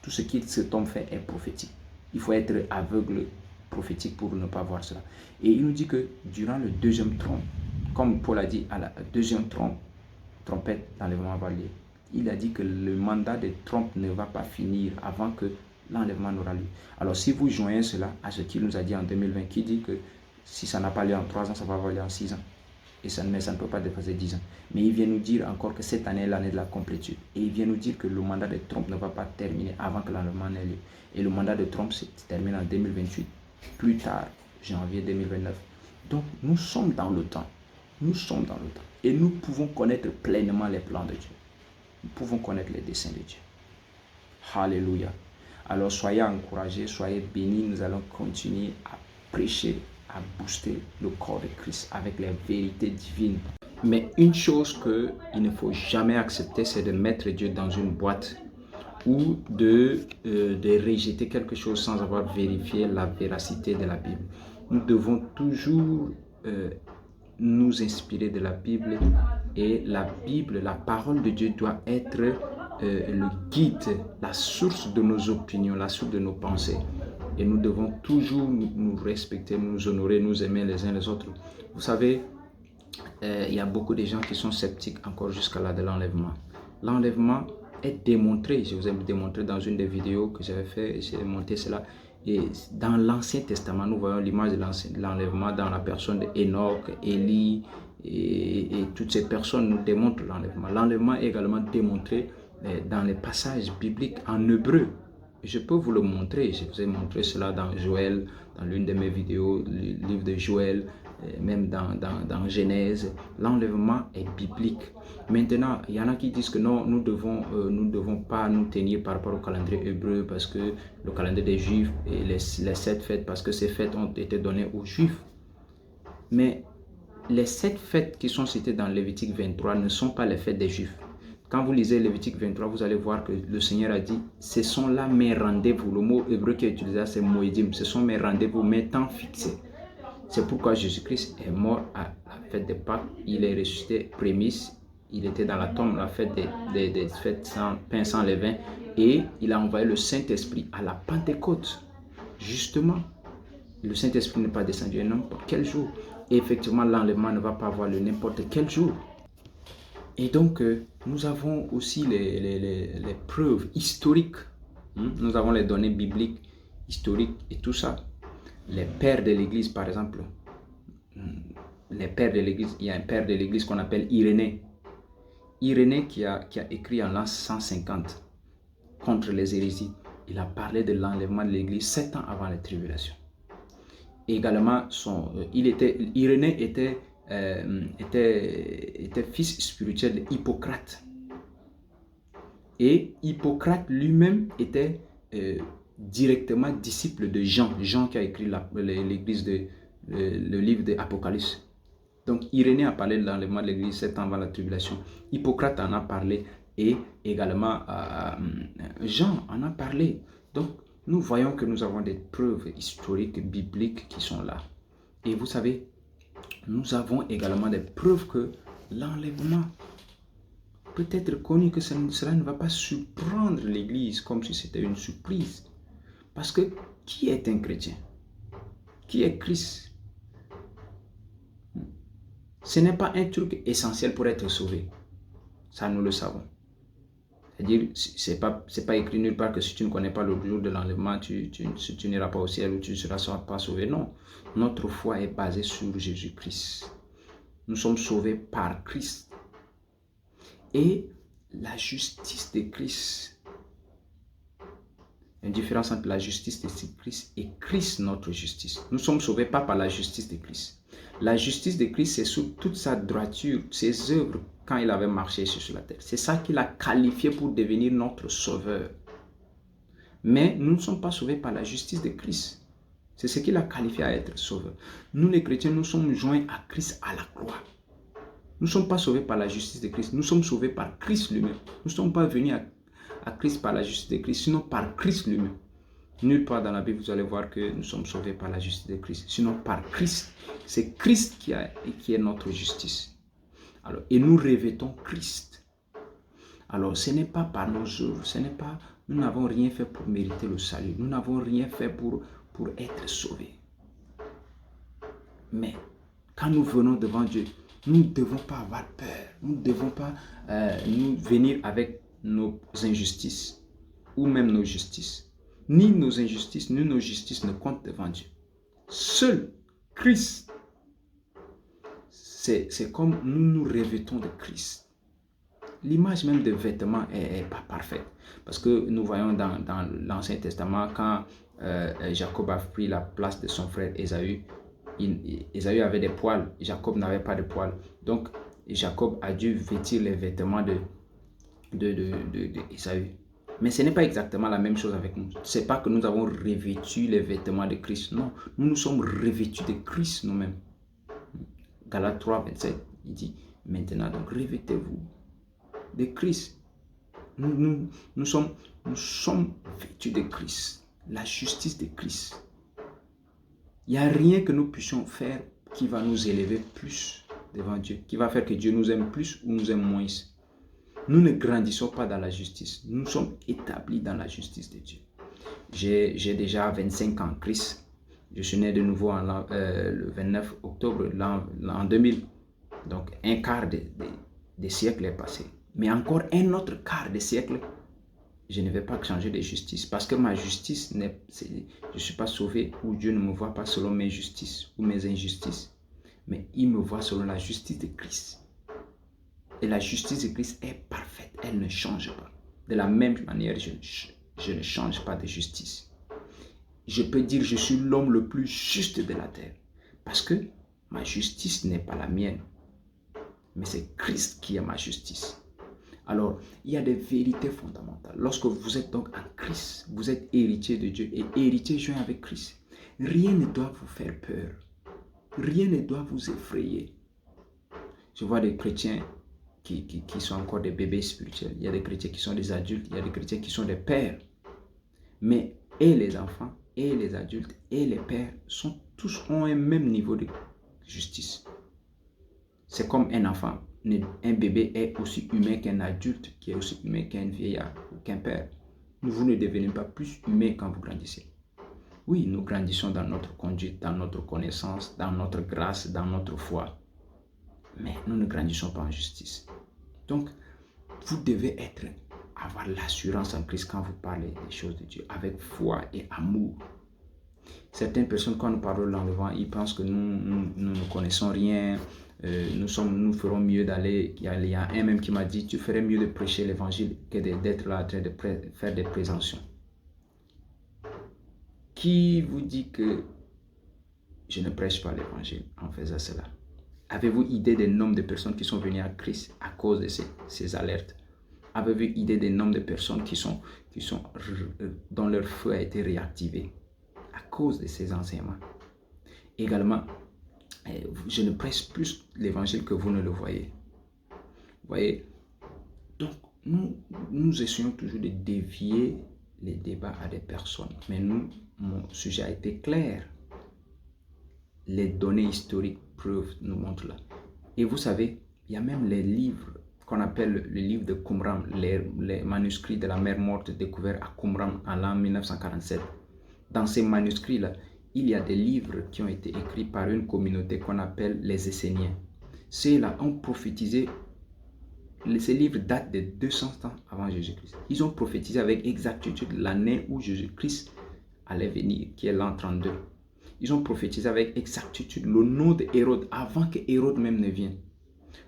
Tout ce qui cet homme fait est prophétique. Il faut être aveugle prophétique pour ne pas voir cela. Et il nous dit que durant le deuxième trompe, comme Paul a dit à la deuxième trompette l'enlèvement va lieu, il a dit que le mandat de Trump ne va pas finir avant que l'enlèvement n'aura lieu. Alors si vous joignez cela à ce qu'il nous a dit en 2020, qui dit que si ça n'a pas lieu en 3 ans, ça va avoir lieu en 6 ans. Et ça ne peut pas dépasser 10 ans. Mais il vient nous dire encore que cette année est l'année de la complétude. Et il vient nous dire que le mandat de Trump ne va pas terminer avant que l'enlèvement n'ait lieu. Et le mandat de Trump se termine en 2028, plus tard, janvier 2029. Donc nous sommes dans le temps. Nous sommes dans le temps. Et nous pouvons connaître pleinement les plans de Dieu. Nous pouvons connaître les desseins de Dieu. Alléluia. Alors soyez encouragés, soyez bénis. Nous allons continuer à prêcher, à booster le corps de Christ avec les vérités divines. Mais une chose qu'il ne faut jamais accepter, c'est de mettre Dieu dans une boîte ou de rejeter quelque chose sans avoir vérifié la véracité de la Bible. Nous devons toujours nous inspirer de la Bible, et la Bible, la parole de Dieu doit être le guide, la source de nos opinions, la source de nos pensées. Et nous devons toujours nous respecter, nous honorer, nous aimer les uns les autres. Vous savez, il y a beaucoup de gens qui sont sceptiques encore jusqu'à là de l'enlèvement. L'enlèvement est démontré. Je vous ai démontré dans une des vidéos que j'avais fait, j'ai monté cela. Et dans l'Ancien Testament, nous voyons l'image de l'enlèvement dans la personne d'Enoch, Élie et toutes ces personnes nous démontrent l'enlèvement. L'enlèvement est également démontré dans les passages bibliques en hébreu. Je peux vous le montrer. Je vous ai montré cela dans Joël, dans l'une de mes vidéos, le livre de Joël, même dans Genèse. L'enlèvement est biblique. Maintenant, il y en a qui disent que non, nous devons pas nous tenir par rapport au calendrier hébreu parce que le calendrier des Juifs et les 7 fêtes, parce que ces fêtes ont été données aux Juifs. Mais les 7 fêtes qui sont citées dans Lévitique 23 ne sont pas les fêtes des Juifs. Quand vous lisez Lévitique 23, vous allez voir que le Seigneur a dit, ce sont là mes rendez-vous. Le mot hébreu qui est utilisé, c'est moedim. Ce sont mes rendez-vous, mes temps fixés. C'est pourquoi Jésus-Christ est mort à la fête des Pâques. Il est ressuscité prémisse. Il était dans la tombe, la fête des fêtes sans pain, sans levain. Et il a envoyé le Saint-Esprit à la Pentecôte. Justement, le Saint-Esprit n'est pas descendu n'importe quel jour. Et effectivement, l'enlèvement ne va pas avoir lieu n'importe quel jour. Et donc, nous avons aussi les preuves historiques. Nous avons les données bibliques, historiques et tout ça. Les pères de l'Église, par exemple. Les pères de l'Église, il y a un père de l'Église qu'on appelle Irénée. Irénée qui a écrit en l'an 150 contre les hérésies. Il a parlé de l'enlèvement de l'Église 7 ans avant la tribulation. Également, Irénée était fils spirituel d'Hippocrate. Et Hippocrate lui-même était directement disciple de Jean. Jean qui a écrit l'église le livre de l'Apocalypse. Donc Irénée a parlé de l'enlèvement de l'église 7 ans avant la tribulation. Hippocrate en a parlé et également Jean en a parlé. Donc nous voyons que nous avons des preuves historiques, bibliques qui sont là. Et vous savez, nous avons également des preuves que l'enlèvement peut être connu, que cela ne va pas surprendre l'Église comme si c'était une surprise. Parce que qui est un chrétien? Qui est Christ? Ce n'est pas un truc essentiel pour être sauvé. Ça, nous le savons. C'est-à-dire, c'est pas écrit nulle part que si tu ne connais pas le jour de l'enlèvement, tu n'iras pas au ciel ou tu ne seras pas sauvé. Non. Notre foi est basée sur Jésus-Christ. Nous sommes sauvés par Christ. Et la justice de Christ. Une différence entre la justice de Christ et Christ, notre justice. Nous sommes sauvés pas par la justice de Christ. La justice de Christ, c'est sous toute sa droiture, ses œuvres, quand il avait marché sur la terre. C'est ça qu'il a qualifié pour devenir notre sauveur. Mais nous ne sommes pas sauvés par la justice de Christ. C'est ce qu'il a qualifié à être sauveur. Nous les chrétiens, nous sommes joints à Christ à la croix. Nous ne sommes pas sauvés par la justice de Christ. Nous sommes sauvés par Christ lui-même. Nous ne sommes pas venus à Christ par la justice de Christ, sinon par Christ lui-même. Nulle part dans la Bible, vous allez voir que nous sommes sauvés par la justice de Christ, sinon par Christ. C'est Christ qui est notre justice. Alors, et nous revêtons Christ. Alors, ce n'est pas par nos œuvres, nous n'avons rien fait pour mériter le salut. Nous n'avons rien fait pour être sauvés. Mais, quand nous venons devant Dieu, nous ne devons pas avoir peur. Nous ne devons pas nous venir avec nos injustices ou même nos justices. Ni nos injustices, ni nos justices ne comptent devant Dieu. Seul Christ, c'est comme nous nous revêtons de Christ. L'image même des vêtements n'est pas parfaite. Parce que nous voyons dans l'Ancien Testament, quand Jacob a pris la place de son frère Ésaü, Ésaü avait des poils, Jacob n'avait pas de poils. Donc, Jacob a dû vêtir les vêtements d'Ésaü. Mais ce n'est pas exactement la même chose avec nous. Ce n'est pas que nous avons revêtu les vêtements de Christ. Non, nous sommes revêtus de Christ nous-mêmes. Galates 3, 27, il dit, maintenant donc revêtez-vous de Christ. Nous sommes vêtus de Christ. La justice de Christ. Il n'y a rien que nous puissions faire qui va nous élever plus devant Dieu, qui va faire que Dieu nous aime plus ou nous aime moins. Nous ne grandissons pas dans la justice. Nous sommes établis dans la justice de Dieu. J'ai déjà 25 ans en Christ. Je suis né de nouveau le 29 octobre en 2000. Donc un quart de siècle est passé. Mais encore un autre quart de siècle, je ne vais pas changer de justice. Parce que ma justice, je ne suis pas sauvé ou Dieu ne me voit pas selon mes justices ou mes injustices. Mais il me voit selon la justice de Christ. Et la justice de Christ est parfaite. Elle ne change pas. De la même manière, je ne change pas de justice. Je peux dire que je suis l'homme le plus juste de la terre. Parce que Ma justice n'est pas la mienne, mais c'est Christ qui est ma justice. Alors, il y a des vérités fondamentales. Lorsque vous êtes donc en Christ, vous êtes héritier de Dieu et héritier joint avec Christ. Rien ne doit vous faire peur. Rien ne doit vous effrayer. Je vois des chrétiens qui sont encore des bébés spirituels. Il y a des chrétiens qui sont des adultes. Il y a des chrétiens qui sont des pères. Mais et les enfants, et les adultes, et les pères ont un même niveau de justice. C'est comme un enfant. Un bébé est aussi humain qu'un adulte, qui est aussi humain qu'un vieillard ou qu'un père. Vous ne devenez pas plus humain quand vous grandissez. Oui, nous grandissons dans notre conduite, dans notre connaissance, dans notre grâce, dans notre foi. Mais nous ne grandissons pas en justice. Donc, vous devez avoir l'assurance en Christ quand vous parlez des choses de Dieu, avec foi et amour. Certaines personnes, quand nous parlons de l'enlèvement, ils pensent que nous ne connaissons rien, nous ferons mieux d'aller. Il y a un même qui m'a dit, tu ferais mieux de prêcher l'évangile que d'être là en train de faire des présomptions. Qui vous dit que je ne prêche pas l'évangile en faisant cela? Avez-vous idée des nombres de personnes qui sont venues à Christ à cause de ces alertes? Avez-vous idée des nombres de personnes dont leur feu a été réactivé à cause de ces enseignements? Également, je ne prêche plus l'évangile que vous ne le voyez. Vous voyez? Donc, nous essayons toujours de dévier les débats à des personnes. Mais mon sujet a été clair. Les données historiques preuves nous montrent là. Et vous savez, il y a même les livres qu'on appelle le livre de Qumran, les manuscrits de la mer morte découverts à Qumran en l'an 1947. Dans ces manuscrits-là, il y a des livres qui ont été écrits par une communauté qu'on appelle les Esséniens. Ceux-là ont prophétisé. Ces livres datent de 200 ans avant Jésus-Christ. Ils ont prophétisé avec exactitude l'année où Jésus-Christ allait venir, qui est l'an 32. Ils ont prophétisé avec exactitude le nom de Hérode avant que Hérode même ne vienne.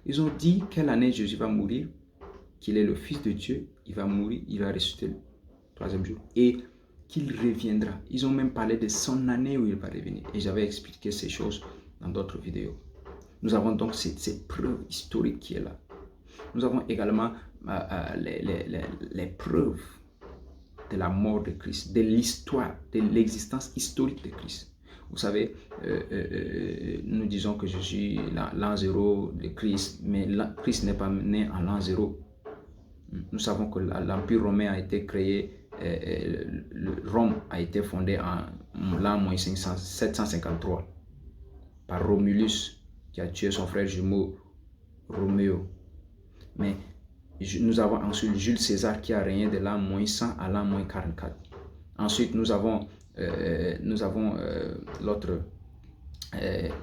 Ils ont dit quelle année Jésus va mourir, qu'il est le Fils de Dieu, il va mourir, il va ressusciter le troisième jour et qu'il reviendra. Ils ont même parlé de son année où il va revenir. Et j'avais expliqué ces choses dans d'autres vidéos. Nous avons donc cette preuve historique qui est là. Nous avons également les preuves de la mort de Christ, de l'histoire, de l'existence historique de Christ. Vous savez, nous disons que je suis l'an 0 de Christ, mais Christ n'est pas né en l'an 0. Nous savons que l'Empire romain a été créé, Rome a été fondée en l'an 753 par Romulus, qui a tué son frère jumeau Roméo. Mais nous avons ensuite Jules César qui a régné de l'an 100 à l'an 44. Ensuite, nous avons l'autre,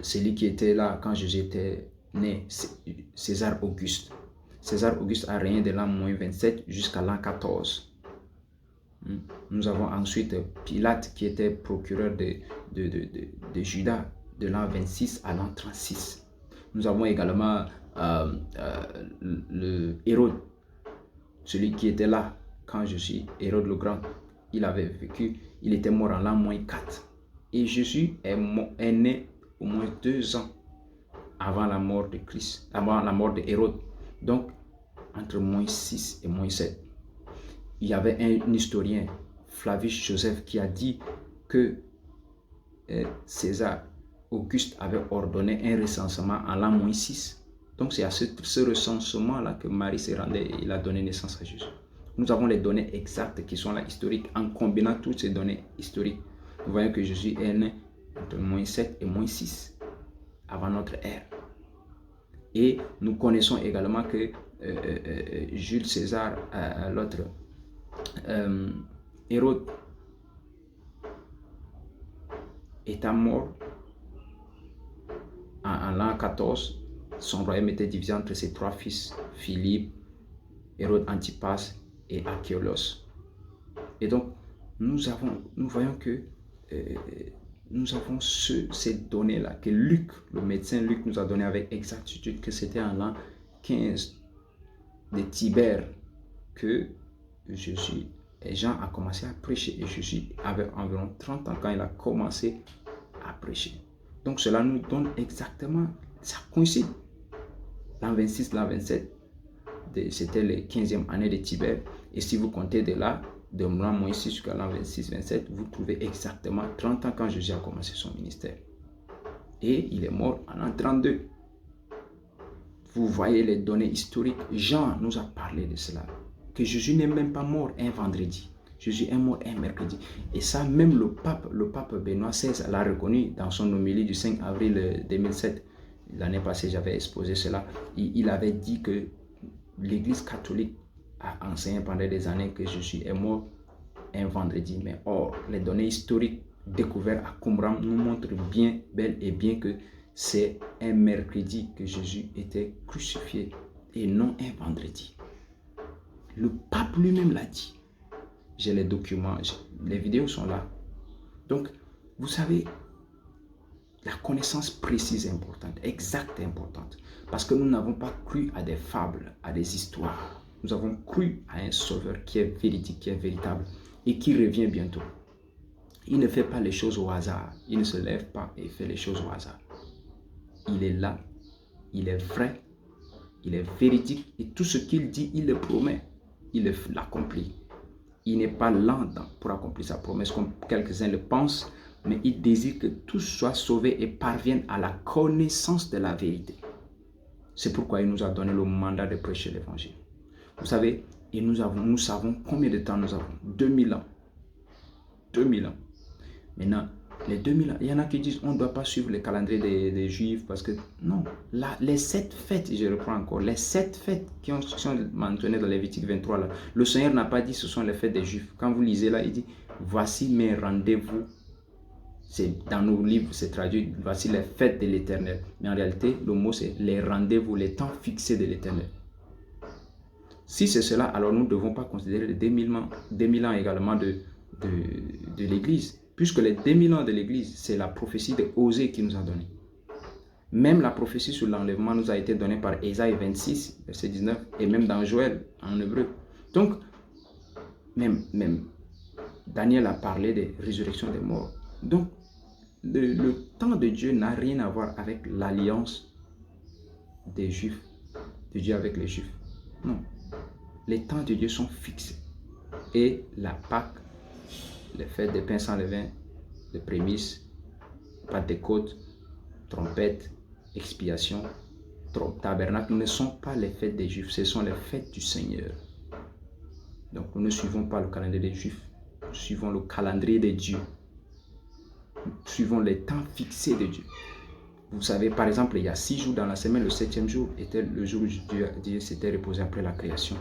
celui qui était là quand Jésus était né, César Auguste. César Auguste a régné de l'an 27 jusqu'à l'an 14. Nous avons ensuite Pilate qui était procureur de Juda de l'an 26 à l'an 36. Nous avons également le Hérode, celui qui était là quand Jésus, Hérode le Grand, il avait vécu, il était mort en l'an 4. Et Jésus est né au moins 2 ans avant la mort de Christ, avant la mort de Hérode. Donc, entre -6 et -7. Il y avait un historien, Flavius Joseph, qui a dit que César Auguste avait ordonné un recensement en l'an -6. Donc, c'est à ce recensement-là que Marie s'est rendue et il a donné naissance à Jésus. Nous avons les données exactes qui sont là, historiques. En combinant toutes ces données historiques, nous voyons que Jésus est né entre -7 et -6 avant notre ère. Et nous connaissons également que Jules César, l'autre, Hérode, étant mort en l'an 14. Son royaume était divisé entre ses 3 fils, Philippe, Hérode Antipas et Archélos. Et donc, nous voyons que nous avons ces données-là que Luc, le médecin Luc, nous a donné avec exactitude que c'était en l'an 15 de Tibère que Jésus et Jean a commencé à prêcher. Et Jésus avait environ 30 ans quand il a commencé à prêcher. Donc cela nous donne exactement, ça coïncide. L'an 26, l'an 27, c'était les 15e année de Tibère. Et si vous comptez de là, de l'an moins 6 jusqu'à l'an 26, 27, vous trouvez exactement 30 ans quand Jésus a commencé son ministère. Et il est mort en l'an 32. Vous voyez les données historiques. Jean nous a parlé de cela. Que Jésus n'est même pas mort un vendredi. Jésus est mort un mercredi. Et ça, même le pape Benoît XVI l'a reconnu dans son homélie du 5 avril 2007. L'année passée, j'avais exposé cela. Il avait dit que l'Église catholique a enseigné pendant des années que Jésus est mort un vendredi. Mais or, les données historiques découvertes à Qumran nous montrent bien, bel et bien que c'est un mercredi que Jésus était crucifié et non un vendredi. Le pape lui-même l'a dit. J'ai les documents, les vidéos sont là. Donc, vous savez, la connaissance précise est importante, exacte est importante. Parce que nous n'avons pas cru à des fables, à des histoires. Nous avons cru à un sauveur qui est véridique, qui est véritable et qui revient bientôt. Il ne fait pas les choses au hasard. Il ne se lève pas et fait les choses au hasard. Il est là, il est vrai, il est véridique et tout ce qu'il dit, il le promet, il l'accomplit. Il n'est pas lent pour accomplir sa promesse comme quelques-uns le pensent, mais il désire que tous soient sauvés et parviennent à la connaissance de la vérité. C'est pourquoi il nous a donné le mandat de prêcher l'évangile. Vous savez, et nous savons combien de temps nous avons. 2000 ans. 2000 ans. Maintenant, les 2000 ans, il y en a qui disent on ne doit pas suivre le calendrier des Juifs parce que non, là, les 7 fêtes, je reprends encore, les 7 fêtes qui sont mentionnées dans Lévitique 23, là, le Seigneur n'a pas dit ce sont les fêtes des Juifs. Quand vous lisez là, il dit voici mes rendez-vous. C'est dans nos livres, c'est traduit, voici les fêtes de l'Éternel. Mais en réalité, le mot c'est les rendez-vous, les temps fixés de l'Éternel. Si c'est cela, alors nous ne devons pas considérer les 2000 ans également de l'Église. Puisque les 2000 ans de l'Église, c'est la prophétie de Osée qui nous a donné. Même la prophétie sur l'enlèvement nous a été donnée par Ésaïe 26, verset 19, et même dans Joël, en hébreu. Donc, même Daniel a parlé de résurrection des morts. Donc, le temps de Dieu n'a rien à voir avec l'alliance des Juifs, de Dieu avec les Juifs. Non. Les temps de Dieu sont fixés. Et la Pâque, les fêtes des pains sans levain, les prémices, Pentecôte, trompette, expiation, tabernacle ne sont pas les fêtes des Juifs, ce sont les fêtes du Seigneur. Donc nous ne suivons pas le calendrier des Juifs, nous suivons le calendrier de Dieu. Nous suivons les temps fixés de Dieu. Vous savez, par exemple, il y a 6 jours dans la semaine, le 7e jour était le jour où Dieu s'était reposé après la création.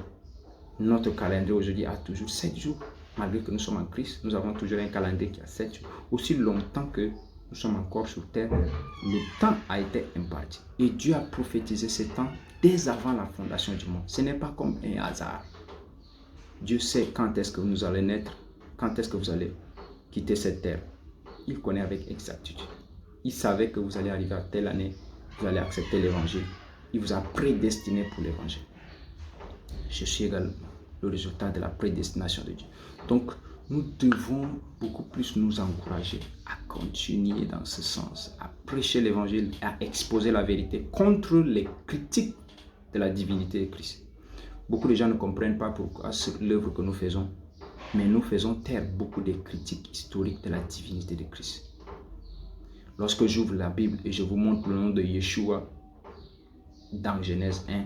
Notre calendrier aujourd'hui a toujours 7 jours. Malgré que nous sommes en Christ, nous avons toujours un calendrier qui a 7 jours. Aussi longtemps que nous sommes encore sur terre, le temps a été imparti. Et Dieu a prophétisé ce temps dès avant la fondation du monde. Ce n'est pas comme un hasard. Dieu sait quand est-ce que vous allez naître, quand est-ce que vous allez quitter cette terre. Il connaît avec exactitude. Il savait que vous allez arriver à telle année, vous allez accepter l'évangile. Il vous a prédestiné pour l'évangile. Je suis également le résultat de la prédestination de Dieu. Donc, nous devons beaucoup plus nous encourager à continuer dans ce sens, à prêcher l'évangile, à exposer la vérité contre les critiques de la divinité de Christ. Beaucoup de gens ne comprennent pas pourquoi l'œuvre que nous faisons, mais nous faisons taire beaucoup de critiques historiques de la divinité de Christ. Lorsque j'ouvre la Bible et je vous montre le nom de Yeshua dans Genèse 1,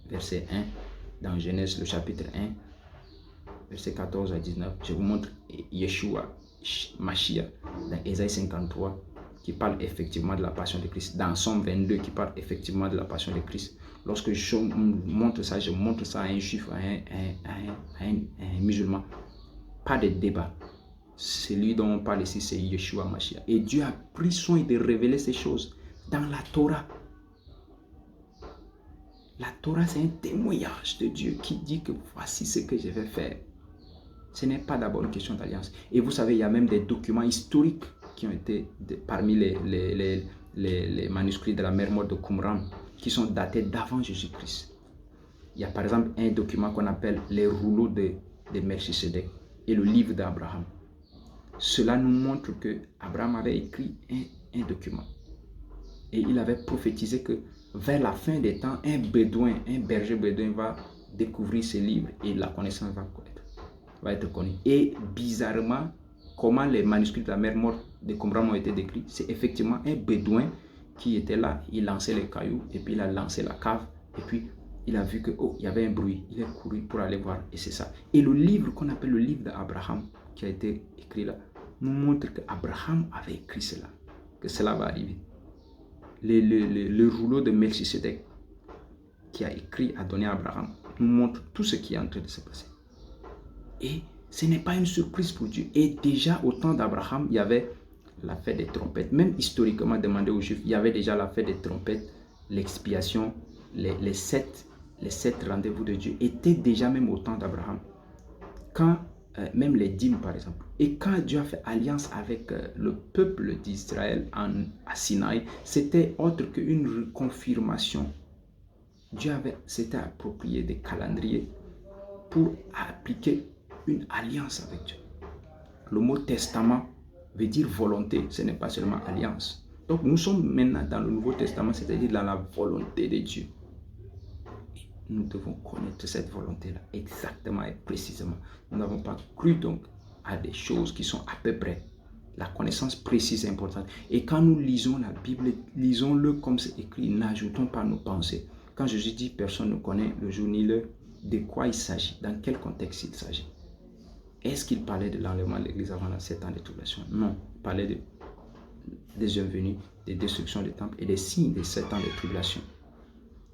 verset 1, dans Genèse le chapitre 1, verset 14 à 19, je vous montre Yeshua, Mashiach, dans Ésaïe 53, qui parle effectivement de la passion de Christ, dans Somme 22, qui parle effectivement de la passion de Christ. Lorsque je montre ça à un juif, à un musulman. Pas de débat. Celui dont on parle ici, c'est Yeshua Mashiach. Et Dieu a pris soin de révéler ces choses dans la Torah. La Torah, c'est un témoignage de Dieu qui dit que voici ce que je vais faire. Ce n'est pas d'abord une question d'alliance. Et vous savez, il y a même des documents historiques qui ont été parmi les manuscrits de la mer morte de Qumran qui sont datés d'avant Jésus-Christ. Il y a par exemple un document qu'on appelle les rouleaux de Melchisedec et le livre d'Abraham. Cela nous montre que Abraham avait écrit un document. Et il avait prophétisé que vers la fin des temps, un berger bédouin va découvrir ce livre et la connaissance va être connue. Et bizarrement, comment les manuscrits de la mer morte de Qumran ont été décrits, c'est effectivement un bédouin qui était là, il lançait les cailloux et puis il a lancé la cave et puis il a vu que il y avait un bruit, il est couru pour aller voir et c'est ça. Et le livre qu'on appelle le livre d'Abraham qui a été écrit là, nous montre qu'Abraham avait écrit cela, que cela va arriver. Le rouleau de Melchisedec qui a écrit, a donné à Abraham, nous montre tout ce qui est en train de se passer. Et ce n'est pas une surprise pour Dieu. Et déjà au temps d'Abraham, il y avait la fête des trompettes. Même historiquement demandé aux Juifs, il y avait déjà la fête des trompettes, l'expiation, les sept rendez-vous de Dieu étaient déjà même au temps d'Abraham. Quand même les dîmes par exemple. Et quand Dieu a fait alliance avec le peuple d'Israël à Sinaï, c'était autre qu'une confirmation. Dieu s'était approprié des calendriers pour appliquer une alliance avec Dieu. Le mot testament veut dire volonté, ce n'est pas seulement alliance. Donc nous sommes maintenant dans le Nouveau Testament, c'est-à-dire dans la volonté de Dieu. Nous devons connaître cette volonté-là exactement et précisément. Nous n'avons pas cru donc à des choses qui sont à peu près. La connaissance précise est importante. Et quand nous lisons la Bible, lisons-le comme c'est écrit, n'ajoutons pas nos pensées. Quand Jésus dit personne ne connaît le jour ni l'heure, de quoi il s'agit, dans quel contexte il s'agit. Est-ce qu'il parlait de l'enlèvement de l'Église avant les 7 ans de tribulation? Non, il parlait des heures venues, des destructions des temples et des signes des 7 ans de tribulation.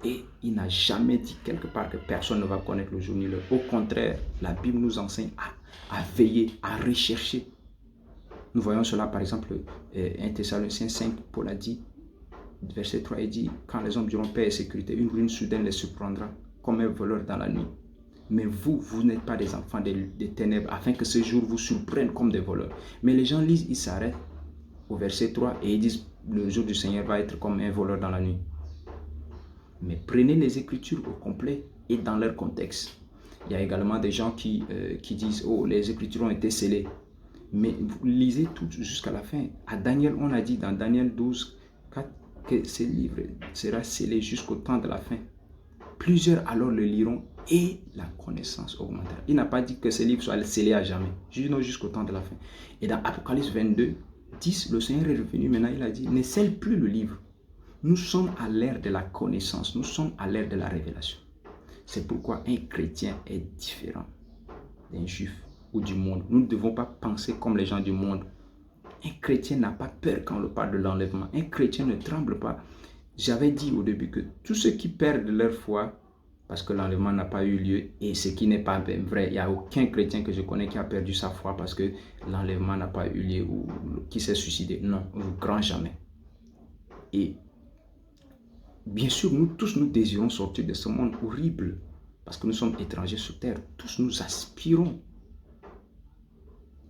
Et il n'a jamais dit quelque part que personne ne va connaître le jour ni l'heure. Au contraire, la Bible nous enseigne à veiller, à rechercher. Nous voyons cela par exemple, 1 Thessaloniciens 5, Paul a dit, verset 3, il dit, quand les hommes diront paix et sécurité, une ruine soudaine les surprendra comme un voleur dans la nuit. Mais vous n'êtes pas des enfants des ténèbres, afin que ce jour vous surprenne comme des voleurs. Mais les gens lisent, ils s'arrêtent au verset 3 et ils disent, le jour du Seigneur va être comme un voleur dans la nuit. Mais prenez les Écritures au complet et dans leur contexte. Il y a également des gens qui disent, oh, les Écritures ont été scellées. Mais vous lisez tout jusqu'à la fin. À Daniel, on a dit dans Daniel 12, 4, que ce livre sera scellé jusqu'au temps de la fin. Plusieurs alors le liront et la connaissance augmentera. Il n'a pas dit que ce livre soit scellé à jamais, jusqu'au temps de la fin. Et dans Apocalypse 22, 10, le Seigneur est revenu, maintenant il a dit, ne scelle plus le livre. Nous sommes à l'ère de la connaissance, nous sommes à l'ère de la révélation. C'est pourquoi un chrétien est différent d'un juif ou du monde. Nous ne devons pas penser comme les gens du monde. Un chrétien n'a pas peur quand on le parle de l'enlèvement. Un chrétien ne tremble pas. J'avais dit au début que tous ceux qui perdent leur foi parce que l'enlèvement n'a pas eu lieu, et ce qui n'est pas vrai, il n'y a aucun chrétien que je connais qui a perdu sa foi parce que l'enlèvement n'a pas eu lieu ou qui s'est suicidé. Non, grand jamais. Et bien sûr, nous tous, nous désirons sortir de ce monde horrible parce que nous sommes étrangers sur terre. Tous nous aspirons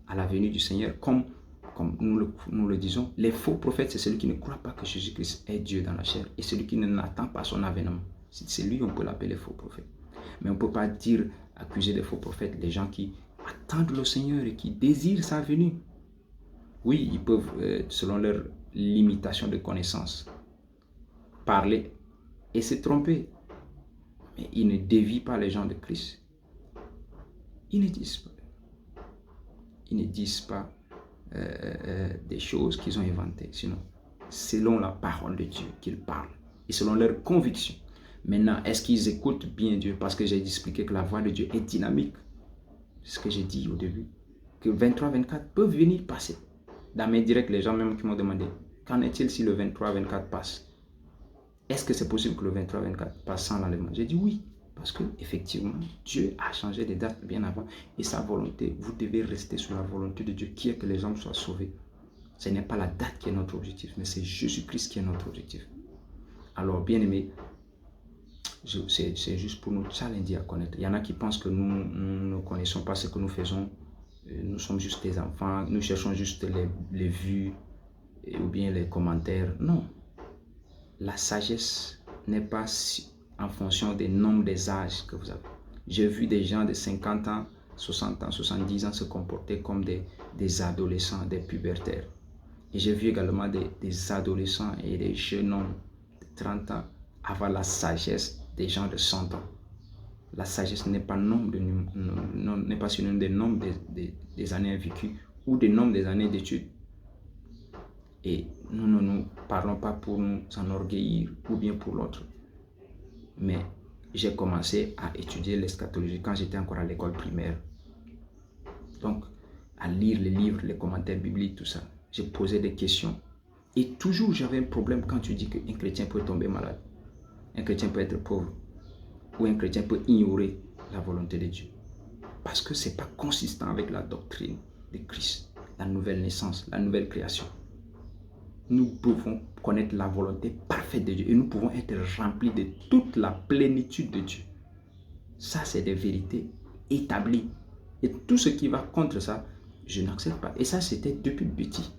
à la venue du Seigneur comme nous le disons. Les faux prophètes, c'est celui qui ne croit pas que Jésus-Christ est Dieu dans la chair et celui qui n'attend pas son avènement. C'est lui, on peut l'appeler faux prophète. Mais on ne peut pas accuser des faux prophètes les gens qui attendent le Seigneur et qui désirent sa venue. Oui, ils peuvent, selon leur limitation de connaissance, parler et se tromper. Mais ils ne dévient pas les gens de Christ. Ils ne disent pas des choses qu'ils ont inventées. Sinon, selon la parole de Dieu qu'ils parlent et selon leur conviction. Maintenant, est-ce qu'ils écoutent bien Dieu? Parce que j'ai expliqué que la voix de Dieu est dynamique. C'est ce que j'ai dit au début. Que 23-24 peuvent venir passer. Dans mes directs, les gens même qui m'ont demandé, qu'en est-il si le 23-24 passe? Est-ce que c'est possible que le 23-24 passe sans l'enlèvement? J'ai dit oui. Parce que effectivement, Dieu a changé les dates bien avant. Et sa volonté, vous devez rester sur la volonté de Dieu qui est que les hommes soient sauvés. Ce n'est pas la date qui est notre objectif, mais c'est Jésus-Christ qui est notre objectif. Alors, bien aimé, c'est juste pour nous challenger à connaître. Il y en a qui pensent que nous ne connaissons pas ce que nous faisons. Nous sommes juste des enfants. Nous cherchons juste les vues ou bien les commentaires. Non. La sagesse n'est pas en fonction des nombres des âges que vous avez. J'ai vu des gens de 50 ans, 60 ans, 70 ans se comporter comme des adolescents, des pubertaires. Et j'ai vu également des adolescents et des jeunes hommes de 30 ans avoir la sagesse des gens de 100 ans. La sagesse n'est pas, n'est pas synonyme des nombres des années vécues ou des nombres des années d'études. Et nous ne nous parlons pas pour nous enorgueillir ou bien pour l'autre. Mais j'ai commencé à étudier l'eschatologie quand j'étais encore à l'école primaire. Donc, à lire les livres, les commentaires bibliques, tout ça. J'ai posé des questions. Et toujours, j'avais un problème quand tu dis qu'un chrétien peut tomber malade. Un chrétien peut être pauvre. Ou un chrétien peut ignorer la volonté de Dieu. Parce que ce n'est pas consistant avec la doctrine de Christ, la nouvelle naissance, la nouvelle création. Nous pouvons connaître la volonté parfaite de Dieu et nous pouvons être remplis de toute la plénitude de Dieu. Ça, c'est des vérités établies. Et tout ce qui va contre ça, je n'accepte pas. Et ça, c'était depuis petit.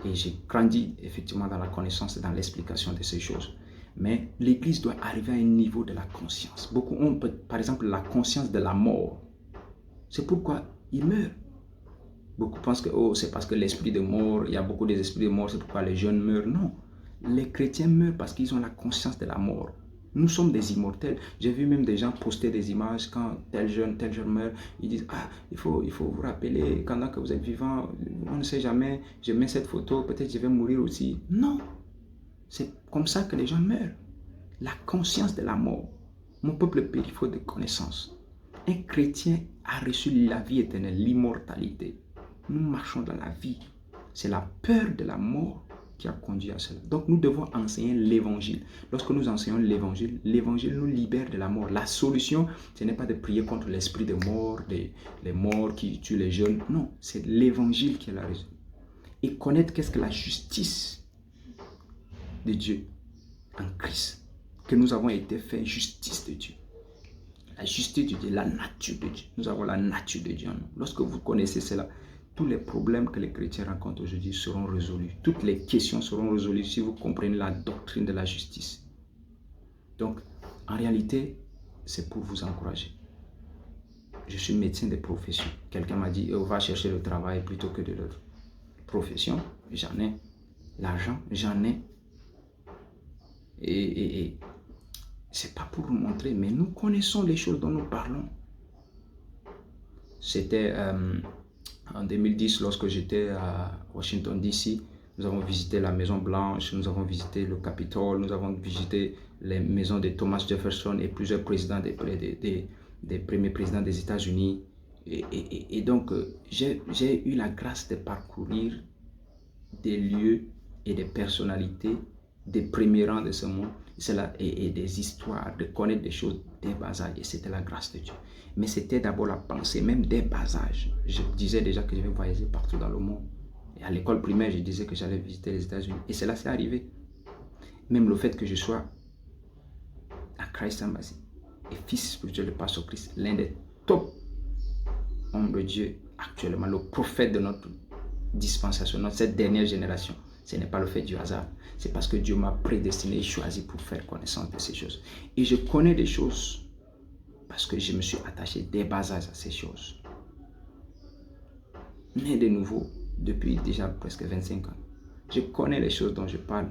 Et j'ai grandi effectivement dans la connaissance et dans l'explication de ces choses. Mais l'Église doit arriver à un niveau de la conscience. Beaucoup ont, par exemple, la conscience de la mort. C'est pourquoi ils meurent. Beaucoup pensent que c'est parce que l'esprit de mort, il y a beaucoup d'esprits de mort, c'est pourquoi les jeunes meurent. Non, les chrétiens meurent parce qu'ils ont la conscience de la mort. Nous sommes des immortels. J'ai vu même des gens poster des images quand tel jeune meurt. Ils disent, il faut vous rappeler, pendant que vous êtes vivant, on ne sait jamais, je mets cette photo, peut-être je vais mourir aussi. Non, c'est comme ça que les gens meurent. La conscience de la mort. Mon peuple périt faute de connaissance. Un chrétien a reçu la vie éternelle, l'immortalité. Nous marchons dans la vie. C'est la peur de la mort qui a conduit à cela. Donc nous devons enseigner l'évangile. Lorsque nous enseignons l'évangile, l'évangile nous libère de la mort. La solution, ce n'est pas de prier contre l'esprit de mort, les morts qui tuent les jeunes. Non, c'est l'évangile qui est la raison. Et connaître qu'est-ce que la justice de Dieu en Christ. Que nous avons été fait justice de Dieu. La justice de Dieu, la nature de Dieu. Nous avons la nature de Dieu en nous. Lorsque vous connaissez cela, tous les problèmes que les chrétiens rencontrent aujourd'hui seront résolus. Toutes les questions seront résolues si vous comprenez la doctrine de la justice. Donc, en réalité, c'est pour vous encourager. Je suis médecin de profession. Quelqu'un m'a dit, va chercher le travail plutôt que de l'autre. Profession, j'en ai. L'argent, j'en ai. Et c'est pas pour vous montrer, mais nous connaissons les choses dont nous parlons. C'était en 2010, lorsque j'étais à Washington, D.C., nous avons visité la Maison Blanche, nous avons visité le Capitole, nous avons visité les maisons de Thomas Jefferson et plusieurs présidents des premiers présidents des États-Unis. Et donc, j'ai eu la grâce de parcourir des lieux et des personnalités des premiers rangs de ce monde et des histoires, de connaître des choses dès bas âge. Et c'était la grâce de Dieu. Mais c'était d'abord la pensée, même dès bas âge. Je disais déjà que je vais voyager partout dans le monde. Et à l'école primaire, je disais que j'allais visiter les États-Unis. Et cela s'est arrivé. Même le fait que je sois à Christ Embassy et fils spirituel de Pasteur Christ, l'un des top hommes de Dieu actuellement, le prophète de notre dispensation, de cette dernière génération. Ce n'est pas le fait du hasard. C'est parce que Dieu m'a prédestiné et choisi pour faire connaissance de ces choses. Et je connais des choses parce que je me suis attaché dès bas âge à ces choses. Né de nouveau depuis déjà presque 25 ans. Je connais les choses dont je parle.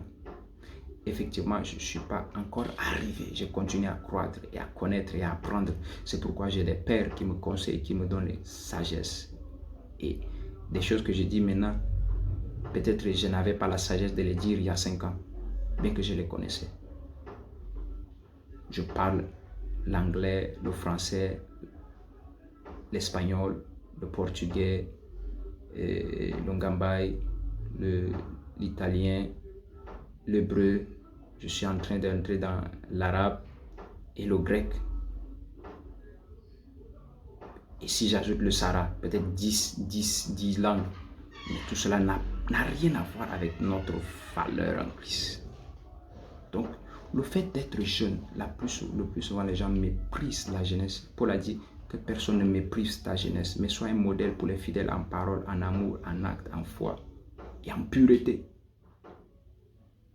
Effectivement, je ne suis pas encore arrivé. Je continue à croître et à connaître et à apprendre. C'est pourquoi j'ai des pères qui me conseillent, qui me donnent les sagesses. Et des choses que je dis maintenant, peut-être je n'avais pas la sagesse de les dire il y a 5 ans, bien que je les connaissais. Je parle l'anglais, le français, l'espagnol, le portugais, le ngambay, l'italien, l'hébreu. Je suis en train d'entrer dans l'arabe et le grec. Et si j'ajoute le Sahara, peut-être 10 langues. Mais tout cela n'a rien à voir avec notre valeur en Christ. Donc, le fait d'être jeune, le plus souvent les gens méprisent la jeunesse. Paul a dit que personne ne méprise ta jeunesse, mais sois un modèle pour les fidèles en parole, en amour, en acte, en foi et en pureté.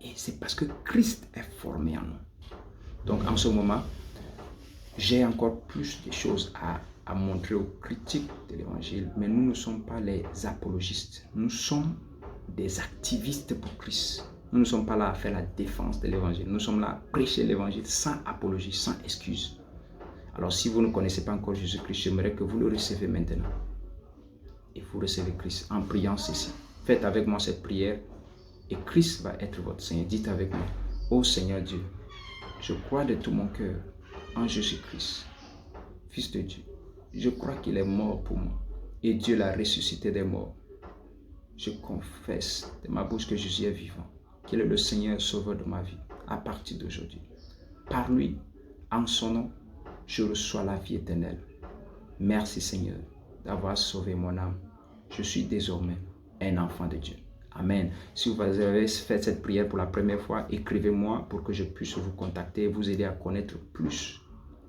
Et c'est parce que Christ est formé en nous. Donc, en ce moment, j'ai encore plus de choses à montrer aux critiques de l'évangile, mais nous ne sommes pas les apologistes. Nous sommes des activistes pour Christ. Nous ne sommes pas là à faire la défense de l'évangile. Nous sommes là à prêcher l'évangile sans apologie, sans excuse. Alors si vous ne connaissez pas encore Jésus-Christ, j'aimerais que vous le recevez maintenant. Et vous recevez Christ en priant ceci. Faites avec moi cette prière et Christ va être votre Seigneur. Dites avec moi, ô Seigneur Dieu, je crois de tout mon cœur en Jésus-Christ, Fils de Dieu. Je crois qu'il est mort pour moi et Dieu l'a ressuscité des morts. Je confesse de ma bouche que Jésus est vivant, qu'il est le Seigneur sauveur de ma vie à partir d'aujourd'hui. Par lui, en son nom, je reçois la vie éternelle. Merci Seigneur d'avoir sauvé mon âme. Je suis désormais un enfant de Dieu. Amen. Si vous avez fait cette prière pour la première fois, écrivez-moi pour que je puisse vous contacter et vous aider à connaître plus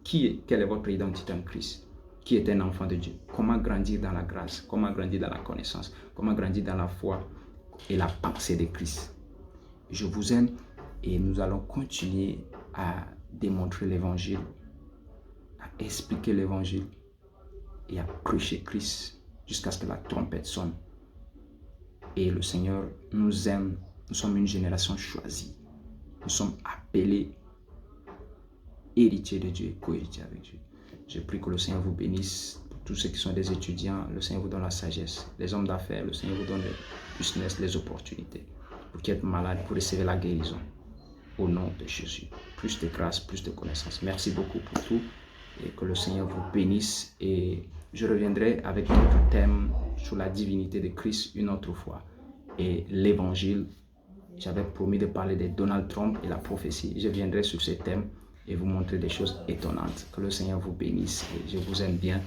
quelle est votre identité en Christ, qui est un enfant de Dieu, comment grandir dans la grâce, comment grandir dans la connaissance, comment grandir dans la foi et la pensée de Christ. Je vous aime et nous allons continuer à démontrer l'évangile, à expliquer l'évangile et à prêcher Christ jusqu'à ce que la trompette sonne. Et le Seigneur nous aime. Nous sommes une génération choisie. Nous sommes appelés héritiers de Dieu et co-héritiers avec Dieu. Je prie que le Seigneur vous bénisse. Pour tous ceux qui sont des étudiants, le Seigneur vous donne la sagesse. Les hommes d'affaires, le Seigneur vous donne le business, les opportunités. Pour qui êtes malade, pour recevoir la guérison. Au nom de Jésus. Plus de grâce, plus de connaissance. Merci beaucoup pour tout. Et que le Seigneur vous bénisse. Et je reviendrai avec notre thème sur la divinité de Christ une autre fois. Et l'évangile, j'avais promis de parler de Donald Trump et la prophétie. Je viendrai sur ce thème et vous montrer des choses étonnantes. Que le Seigneur vous bénisse et je vous aime bien.